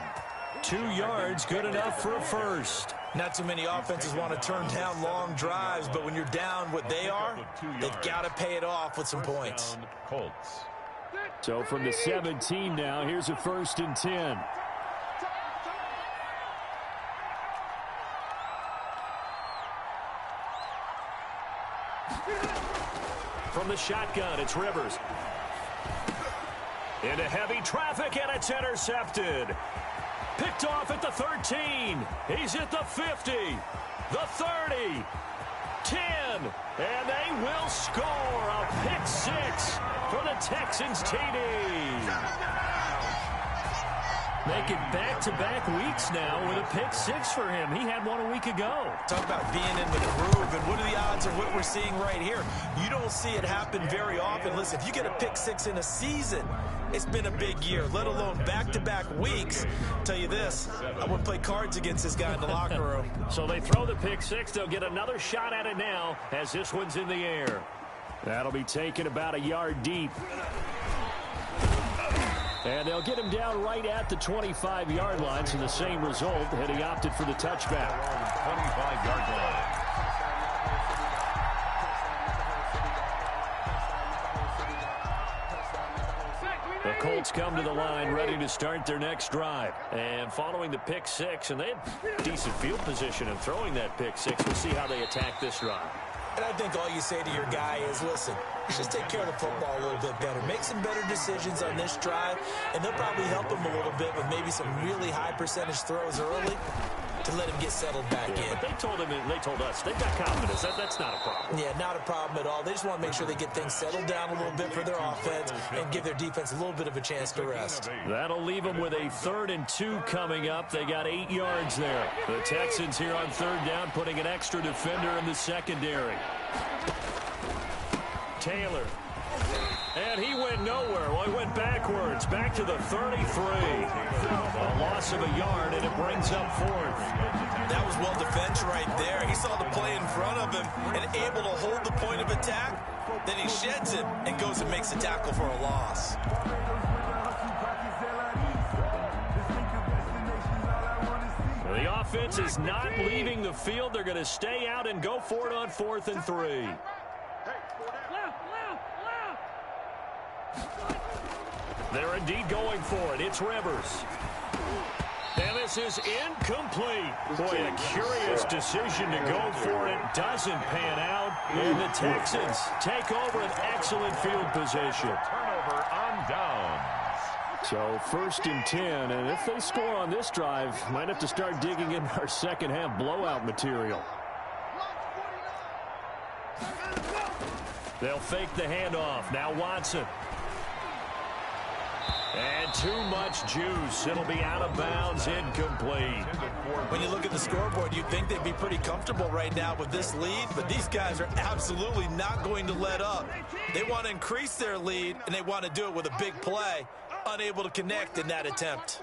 2 yards, good enough for a first. Not too many offenses want to turn down long drives, but when you're down what they are, they've got to pay it off with some points. Colts. So from the 17 now, here's a 1st and 10. From the shotgun, it's Rivers. Into heavy traffic, and it's intercepted. Picked off at the 13. He's at the 50, the 30, 10, and they will score a pick 6 for the Texans TD. Making back-to-back weeks now with a pick 6 for him. He had one a week ago. Talk about being in the groove, and what are the odds of what we're seeing right here? You don't see it happen very often. Listen, if you get a pick 6 in a season, it's been a big year, let alone back-to-back weeks. I'll tell you this, I wouldn't play cards against this guy in the locker room. So they throw the pick 6. They'll get another shot at it now as this one's in the air. That'll be taken about a yard deep. And they'll get him down right at the 25-yard line, so the same result, and he opted for the touchback. 25-yard line. The Colts come to the line ready to start their next drive. And following the pick 6, and they had decent field position in throwing that pick 6. We'll see how they attack this drive. And I think all you say to your guy is, listen, Let's just take care of the football a little bit better. Make some better decisions on this drive, and they'll probably help him a little bit with maybe some really high percentage throws early to let him get settled back in. But they told us they've got confidence. That's not a problem. Yeah, not a problem at all. They just want to make sure they get things settled down a little bit for their offense and give their defense a little bit of a chance to rest. That'll leave them with a 3rd and 2 coming up. They got 8 yards there. The Texans here on 3rd down, putting an extra defender in the secondary. Taylor. And he went nowhere. Well, he went backwards, back to the 33. A loss of a yard, and it brings up 4th. That was well defended right there. He saw the play in front of him and able to hold the point of attack. Then he sheds it and goes and makes a tackle for a loss. The offense is not leaving the field. They're going to stay out and go for it on 4th and 3. They're indeed going for it. It's Rivers. And this is incomplete. Boy, a curious decision to go for it. Doesn't pan out. And the Texans take over an excellent field position. Turnover on downs. So 1st and 10, and if they score on this drive, might have to start digging in our second half blowout material. They'll fake the handoff. Now Watson. And too much juice. It'll be out of bounds, incomplete. When you look at the scoreboard, you'd think they'd be pretty comfortable right now with this lead, but these guys are absolutely not going to let up. They want to increase their lead, and they want to do it with a big play. Unable to connect in that attempt.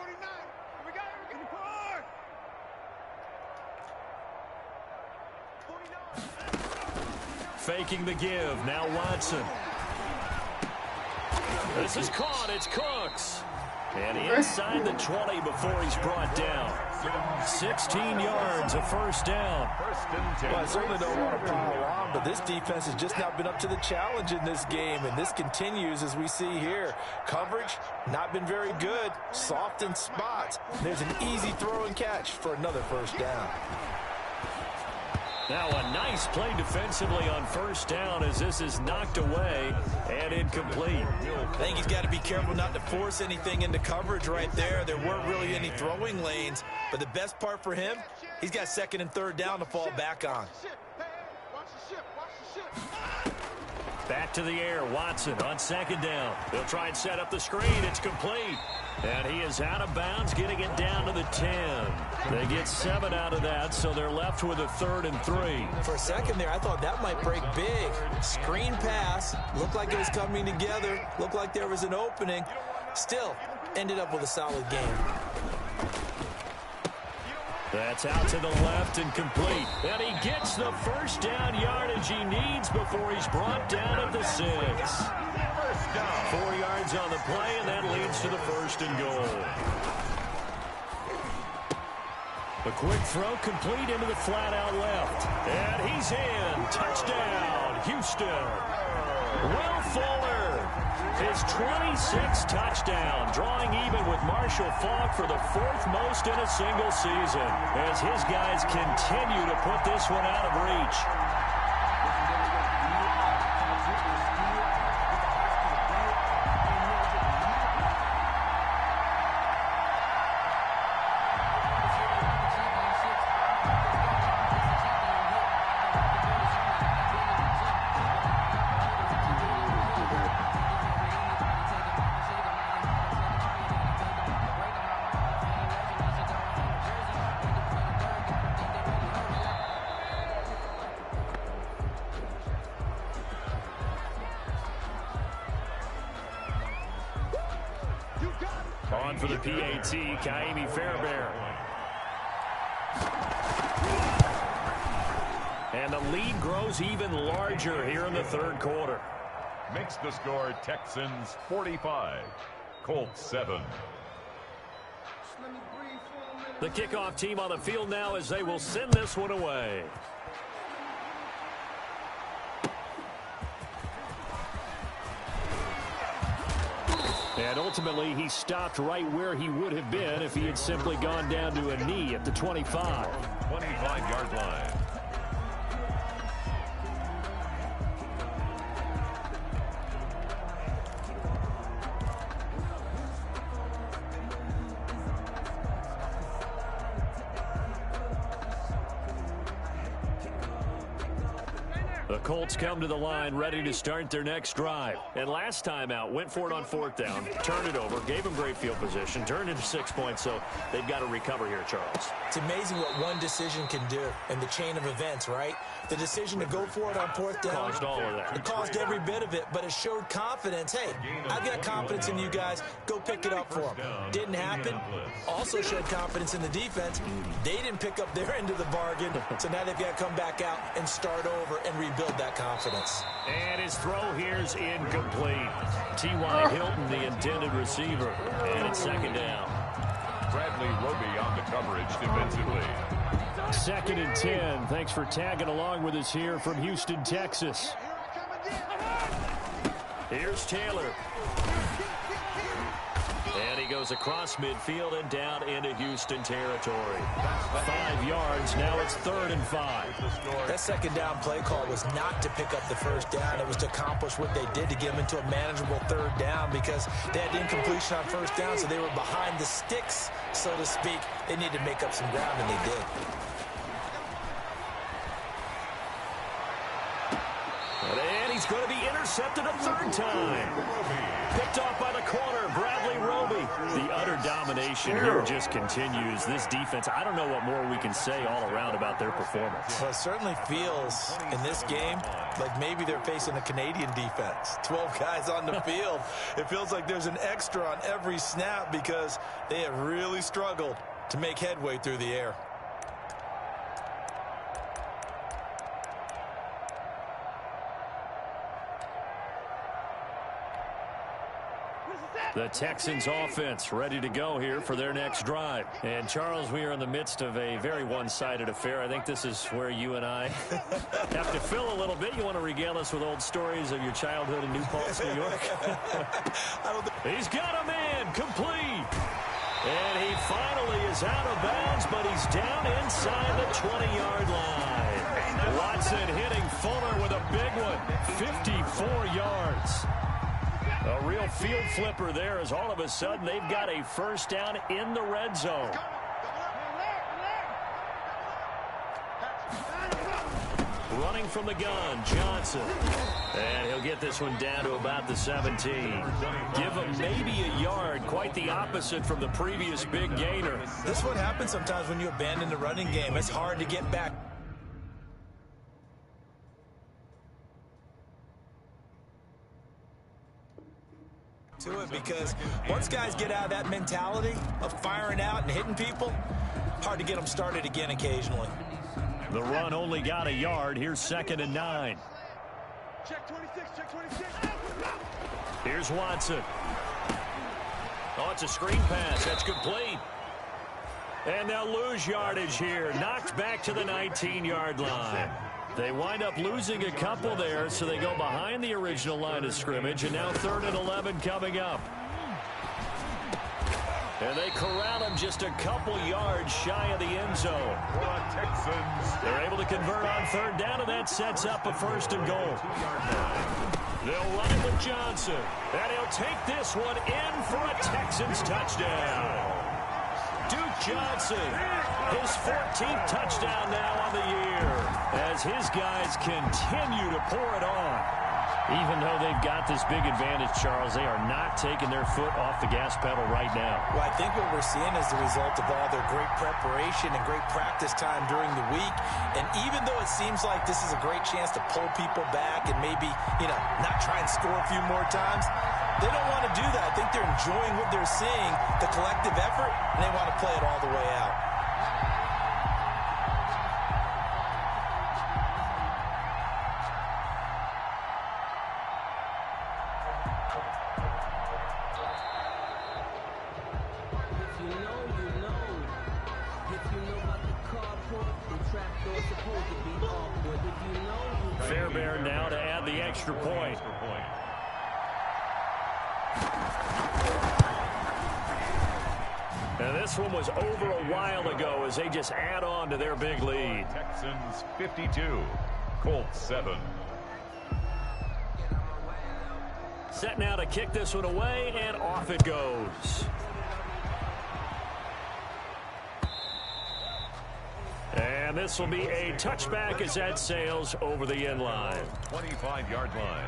Faking the give. Now Watson. This is caught. It's Cooks. And inside the 20 before he's brought down. 16 yards, a 1st down. Well, I certainly don't want to pile on, but this defense has just not been up to the challenge in this game, and this continues as we see here. Coverage, not been very good. Soft in spots. There's an easy throw and catch for another 1st down. Now a nice play defensively on 1st down as this is knocked away and incomplete. I think he's got to be careful not to force anything into coverage right there. There weren't really any throwing lanes, but the best part for him, he's got 2nd and 3rd down to fall back on. Back to the air, Watson on 2nd down. He'll try and set up the screen. It's complete. And he is out of bounds, getting it down to the 10. They get 7 out of that, so they're left with a 3rd and 3. For a second there, I thought that might break big. Screen pass. Looked like it was coming together. Looked like there was an opening. Still, ended up with a solid game. That's out to the left and complete. And he gets the 1st down yardage he needs before he's brought down at the 6. 4 yards on the play, and that leads to the 1st and goal. A quick throw complete into the flat out left. And he's in. Touchdown, Houston. Will Fuller, his 26th touchdown, drawing even with Marshall Faulk for the 4th most in a single season, as his guys continue to put this one out of reach. On for the PAT, Kaimi Fairbairn. And the lead grows even larger here in the 3rd quarter. Makes the score Texans 45, Colts 7. The kickoff team on the field now as they will send this one away. And ultimately, he stopped right where he would have been if he had simply gone down to a knee at the 25. 25-yard line. The Colts come to the line ready to start their next drive. And last time out, went for it on 4th down, turned it over, gave them great field position, turned into 6 points, so they've got to recover here, Charles. It's amazing what one decision can do in the chain of events, right? The decision to go for it on 4th down. Caused all of that. It caused every bit of it, but it showed confidence. Hey, I've got confidence in you guys. Go pick it up for them. Didn't happen. Also showed confidence in the defense. They didn't pick up their end of the bargain, so now they've got to come back out and start over and rebuild that confidence. And his throw here's incomplete. T.Y. Hilton, the intended receiver. And it's 2nd down. Bradley Roby on the coverage defensively. 2nd and 10. Thanks for tagging along with us here from Houston, Texas. Here's Taylor. And he goes across midfield and down into Houston territory. 5 yards. Now it's 3rd and 5. That 2nd down play call was not to pick up the 1st down. It was to accomplish what they did to get them into a manageable 3rd down because they had incompletion on 1st down, so they were behind the sticks, so to speak. They needed to make up some ground, and they did. And he's going to be intercepted a 3rd time. Picked off by the corner, Bradley Roby. The utter domination here just continues. This defense, I don't know what more we can say all around about their performance. Well, it certainly feels in this game like maybe they're facing a Canadian defense. 12 guys on the field. It feels like there's an extra on every snap because they have really struggled to make headway through the air. The Texans offense ready to go here for their next drive. And, Charles, we are in the midst of a very one-sided affair. I think this is where you and I have to fill a little bit. You want to regale us with old stories of your childhood in New Paltz, New York? He's got a man complete. And he finally is out of bounds, but he's down inside the 20-yard line. Watson hitting Fuller with a big one, 54 yards. A real field flipper there as all of a sudden they've got a 1st down in the red zone. Running from the gun, Johnson. And he'll get this one down to about the 17. Give him maybe a yard, quite the opposite from the previous big gainer. This is what happens sometimes when you abandon the running game. It's hard to get back. To it because once guys get out of that mentality of firing out and hitting people, hard to get them started again occasionally. The run only got a yard. Here's 2nd and 9. Check 26, check 26. Here's Watson. Oh, it's a screen pass. That's complete. And they'll lose yardage here. Knocked back to the 19-yard line. They wind up losing a couple there, so they go behind the original line of scrimmage, and now 3rd and 11 coming up. And they corral him just a couple yards shy of the end zone. They're able to convert on 3rd down, and that sets up a 1st and goal. They'll run it with Johnson, and he'll take this one in for a Texans touchdown. Duke Johnson, his 14th touchdown now on the year, as his guys continue to pour it on. Even though they've got this big advantage, Charles, they are not taking their foot off the gas pedal right now. Well, I think what we're seeing is the result of all their great preparation and great practice time during the week. And even though it seems like this is a great chance to pull people back and maybe, not try and score a few more times, they don't want to do that. I think they're enjoying what they're seeing, the collective effort, and they want to play it all the way out. Fairbairn now to add the extra point. And this one was over a while ago as they just add on to their big lead. Texans 52, Colts 7. Set now to kick this one away, and off it goes. And And this will be a touchback as that sails over the end line. 25-yard line.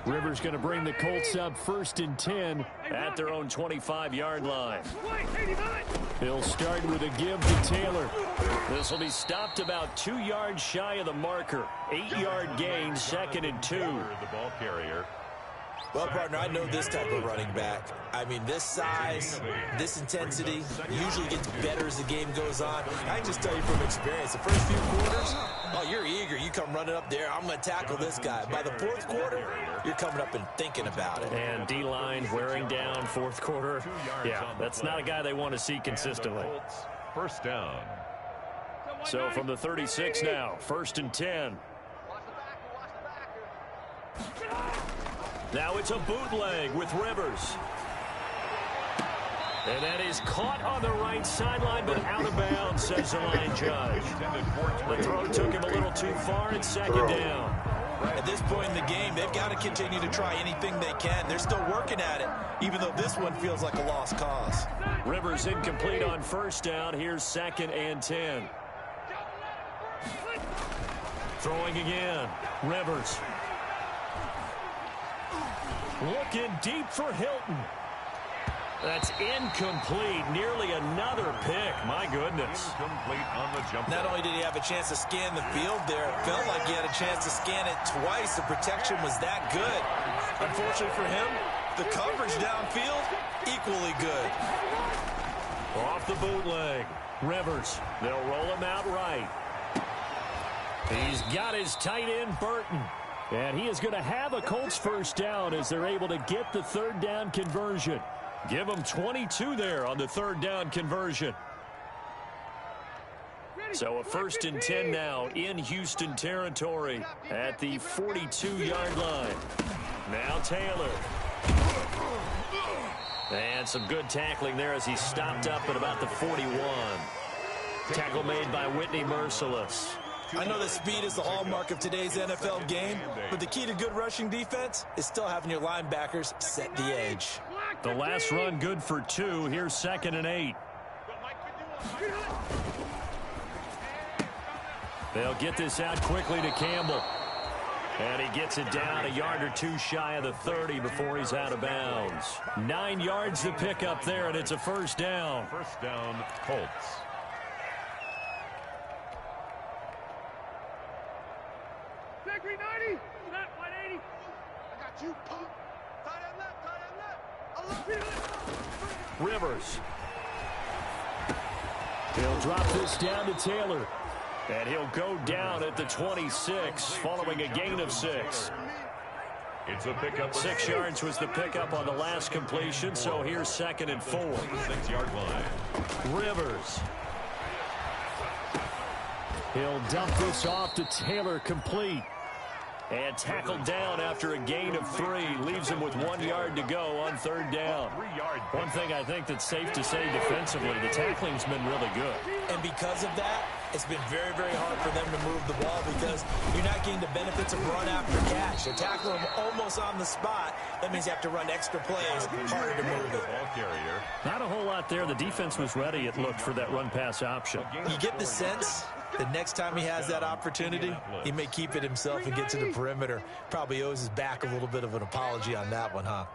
Rivers going to bring the Colts up 1st and 10 at their own 25-yard line. He'll start with a give to Taylor. This will be stopped about 2 yards shy of the marker. 8-yard gain, 2nd and 2. The ball carrier. Well, partner, I know this type of running back. I mean, this size, this intensity usually gets better as the game goes on. I can just tell you from experience, the first few quarters, oh, you're eager. You come running up there, I'm going to tackle this guy. By the 4th quarter, you're coming up and thinking about it. And D-line wearing down 4th quarter. Yeah, that's not a guy they want to see consistently. First down. So from the 36 now, 1st and 10. Now it's a bootleg with Rivers. And that is caught on the right sideline, but out of bounds, says the line judge. The throw took him a little too far. It's 2nd down. At this point in the game, they've got to continue to try anything they can. They're still working at it, even though this one feels like a lost cause. Rivers incomplete on 1st down. Here's 2nd and 10. Throwing again. Rivers. Looking deep for Hilton. That's incomplete. Nearly another pick. My goodness. Incomplete on the jump. Not only did he have a chance to scan the field there, it felt like he had a chance to scan it twice. The protection was that good. Unfortunately for him, the coverage downfield, equally good. Off the bootleg. Rivers. They'll roll him out right. He's got his tight end, Burton. And he is going to have a Colts 1st down as they're able to get the 3rd down conversion. Give them 22 there on the 3rd down conversion. So a 1st and 10 now in Houston territory at the 42-yard line. Now Taylor. And some good tackling there as he stopped up at about the 41. Tackle made by Whitney Merciless. I know that speed is the hallmark of today's NFL game, but the key to good rushing defense is still having your linebackers set the edge. The last run good for 2. Here's 2nd and 8. They'll get this out quickly to Campbell. And he gets it down a yard or 2 shy of the 30 before he's out of bounds. 9 yards to pick up there, and it's a 1st down. First down, Colts. Rivers. He'll drop this down to Taylor. And he'll go down at the 26 following a gain of 6. It's a pickup. 6 yards was the pickup on the last completion, so here's 2nd and 4. 6-yard line. Rivers. He'll dump this off to Taylor, complete. And tackled down after a gain of 3. Leaves him with 1 yard to go on 3rd down. One thing I think that's safe to say defensively, the tackling's been really good. And because of that, it's been very, very hard for them to move the ball because you're not getting the benefits of run after catch. They're tackling them almost on the spot. That means you have to run extra plays, harder to move it. Ball carrier. Not a whole lot there. The defense was ready, it looked, for that run-pass option. You get the sense the next time he has that opportunity, he may keep it himself and get to the perimeter. Probably owes his back a little bit of an apology on that one, huh?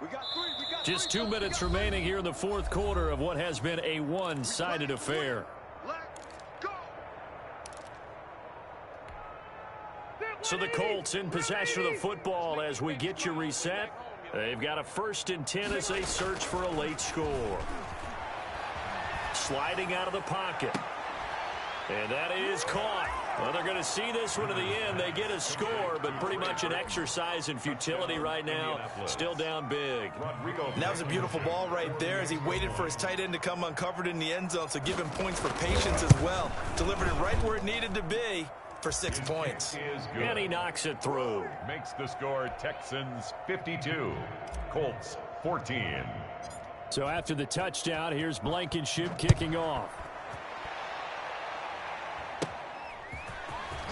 Just 2 minutes remaining here in the 4th quarter of what has been a one-sided affair. So the Colts in possession of the football as we get you reset. They've got a 1st and 10 as they search for a late score. Sliding out of the pocket. And that is caught. Well, they're going to see this one to the end. They get a score, but pretty much an exercise in futility right now. Still down big. And that was a beautiful ball right there as he waited for his tight end to come uncovered in the end zone, so give him points for patience as well. Delivered it right where it needed to be for 6 points. And he knocks it through. Makes the score Texans 52, Colts 14. So after the touchdown, here's Blankenship kicking off.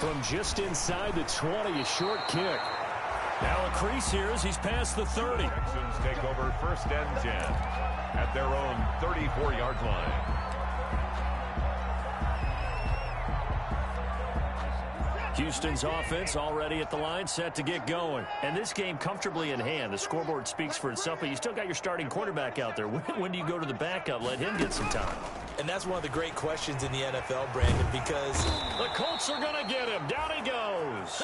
from just inside the 20, a short kick. Now a crease here as he's past the 30. Texans take over 1st and 10 at their own 34-yard line. Houston's offense already at the line, set to get going. And this game comfortably in hand. The scoreboard speaks for itself, but you still got your starting quarterback out there. When do you go to the backup? Let him get some time. And that's one of the great questions in the NFL, Brandon, because the Colts are going to get him. Down he goes.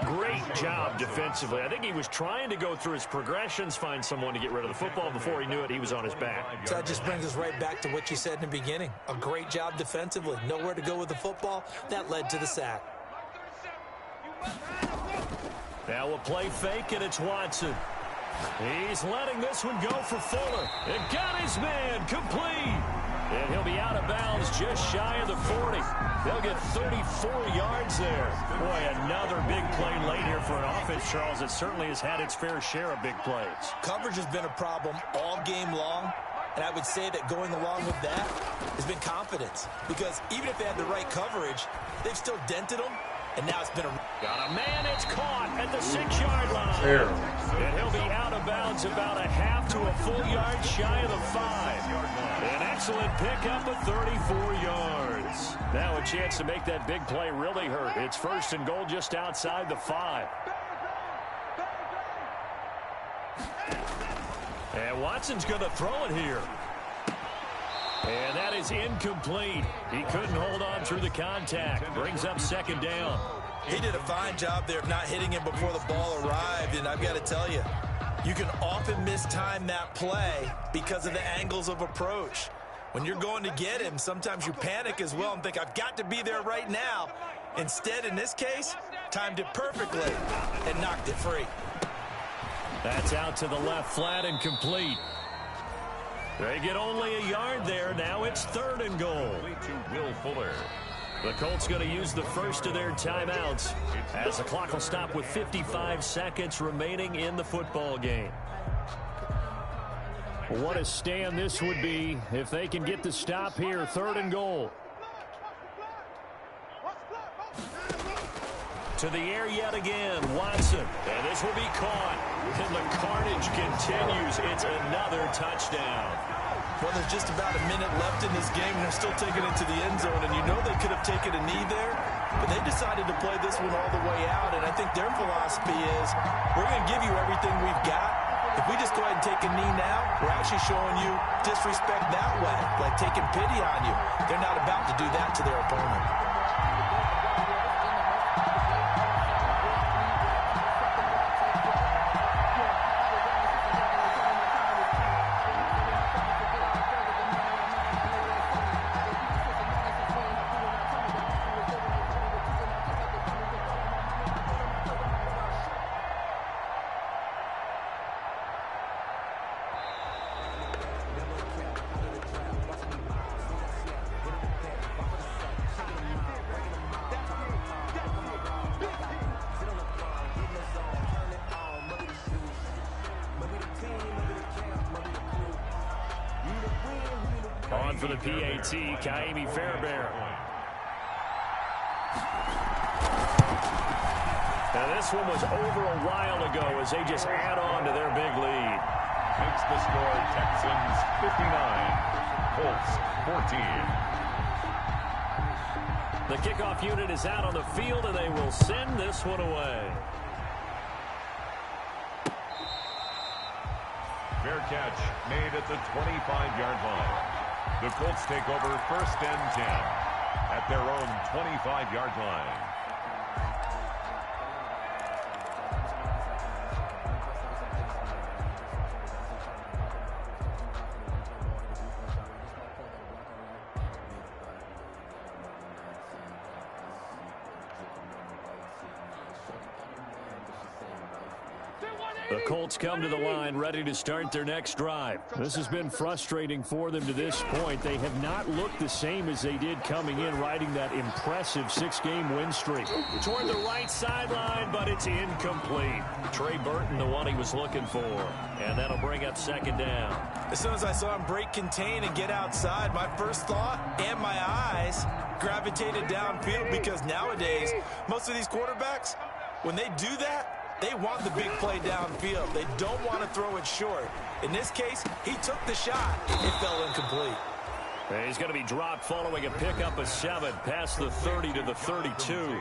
Great job defensively. I think he was trying to go through his progressions, find someone to get rid of the football. Before he knew it, he was on his back. So that just brings us right back to what you said in the beginning. A great job defensively. Nowhere to go with the football. That led to the sack. Now a play fake, and it's Watson. He's letting this one go for Fuller. And got his man complete. And he'll be out of bounds just shy of the 40. They'll get 34 yards there. Boy, another big play late here for an offense, Charles, that certainly has had its fair share of big plays. Coverage has been a problem all game long. And I would say that going along with that has been confidence. Because even if they had the right coverage, they've still dented them. And now it's been got a man, it's caught at the 6-yard line. And he'll be out of bounds about a half to a full yard shy of the 5. An excellent pickup of 34 yards. Now a chance to make that big play really hurt. It's 1st and goal just outside the 5. And Watson's going to throw it here. And that is incomplete. He couldn't hold on through the contact. Brings up 2nd down. He did a fine job there of not hitting him before the ball arrived. And I've got to tell you, you can often mistime that play because of the angles of approach. When you're going to get him, sometimes you panic as well and think, I've got to be there right now. Instead, in this case, timed it perfectly and knocked it free. That's out to the left, flat and complete. They get only a yard there. Now it's 3rd and goal. To Will Fuller. The Colts going to use the first of their timeouts as the clock will stop with 55 seconds remaining in the football game. What a stand this would be if they can get the stop here. 3rd and goal. To the air yet again, Watson. And this will be caught. And the carnage continues. It's another touchdown. Well, there's just about a minute left in this game, and they're still taking it to the end zone. And you know they could have taken a knee there, but they decided to play this one all the way out. And I think their philosophy is, we're going to give you everything we've got. If we just go ahead and take a knee now, we're actually showing you disrespect that way, like taking pity on you. They're not about to do that to their opponent. On for the PAT, Kaimi Fairbairn. Now this one was over a while ago as they just add on to their big lead. Makes the score Texans 59, Colts 14. The kickoff unit is out on the field and they will send this one away. Fair catch made at the 25-yard line. The Colts take over 1st and 10 at their own 25-yard line. The Colts come to the line ready to start their next drive. This has been frustrating for them to this point. They have not looked the same as they did coming in, riding that impressive 6-game win streak. Toward the right sideline, but it's incomplete. Trey Burton, the one he was looking for. And that'll bring up 2nd down. As soon as I saw him break contain and get outside, my first thought and my eyes gravitated downfield because nowadays, most of these quarterbacks, when they do that, they want the big play downfield. They don't want to throw it short. In this case, he took the shot. It fell incomplete. And he's going to be dropped following a pickup of 7 past the 30 to the 32.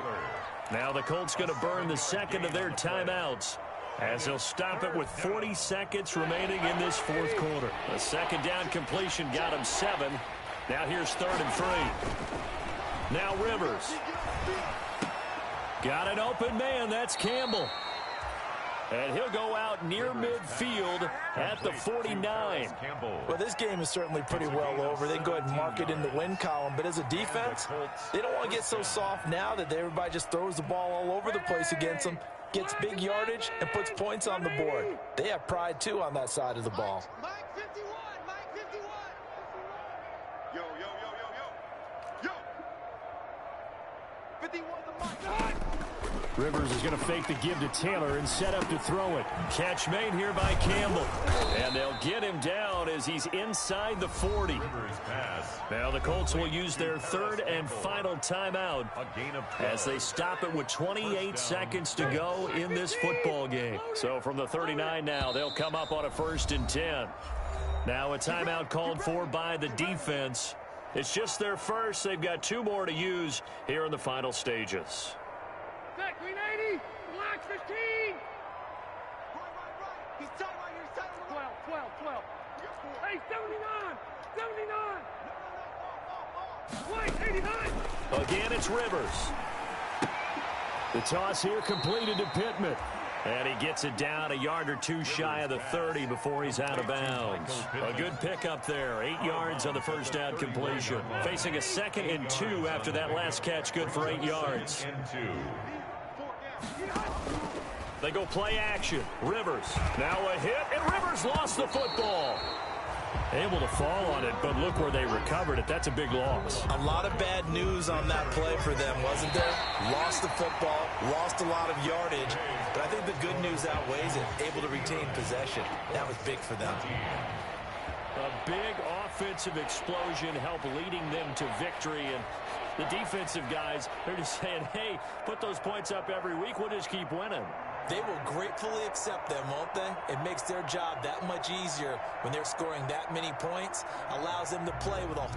Now the Colts going to burn the second of their timeouts as they'll stop it with 40 seconds remaining in this fourth quarter. A second down completion got him 7. Now here's 3rd and 3. Now Rivers. Got an open man. That's Campbell. And he'll go out near midfield at the 49. Well, this game is certainly pretty well over. They can go ahead and mark it in the win column. But as a defense, they don't want to get so soft now that everybody just throws the ball all over the place against them, gets big yardage, and puts points on the board. They have pride, too, on that side of the ball. Mike 51, Mike 51. Yo, yo, yo, yo, yo. Yo. 51 to Mike. Rivers is going to fake the give to Taylor and set up to throw it. Catch made here by Campbell. And they'll get him down as he's inside the 40. Now the Colts will use their 3rd and final timeout as they stop it with 28 seconds to go in this football game. So from the 39 now, they'll come up on a 1st and 10. Now a timeout called for by the defense. It's just their first. They've got 2 more to use here in the final stages. Back, 380. Relax, 15. Right. He's tight right here. He's tight on the 12. Hey, 79. 79. Wait, 89. Again, it's Rivers. The toss here completed to Pittman. And he gets it down a yard or 2 shy of the 30 before he's out of bounds. A good pickup there. 8 yards on the first down completion. Facing a 2nd and 2 after that last catch, good for 8 yards. They go play action. Rivers. Now a hit, and Rivers lost the football. Able to fall on it, but look where they recovered it. That's a big loss. A lot of bad news on that play for them, wasn't there? Lost the football, lost a lot of yardage, but I think the good news outweighs it. Able to retain possession. That was big for them. A big offensive explosion helped leading them to victory, and the defensive guys, they're just saying, hey, put those points up every week. We'll just keep winning. They will gratefully accept them, won't they? It makes their job that much easier when they're scoring that many points. Allows them to play with a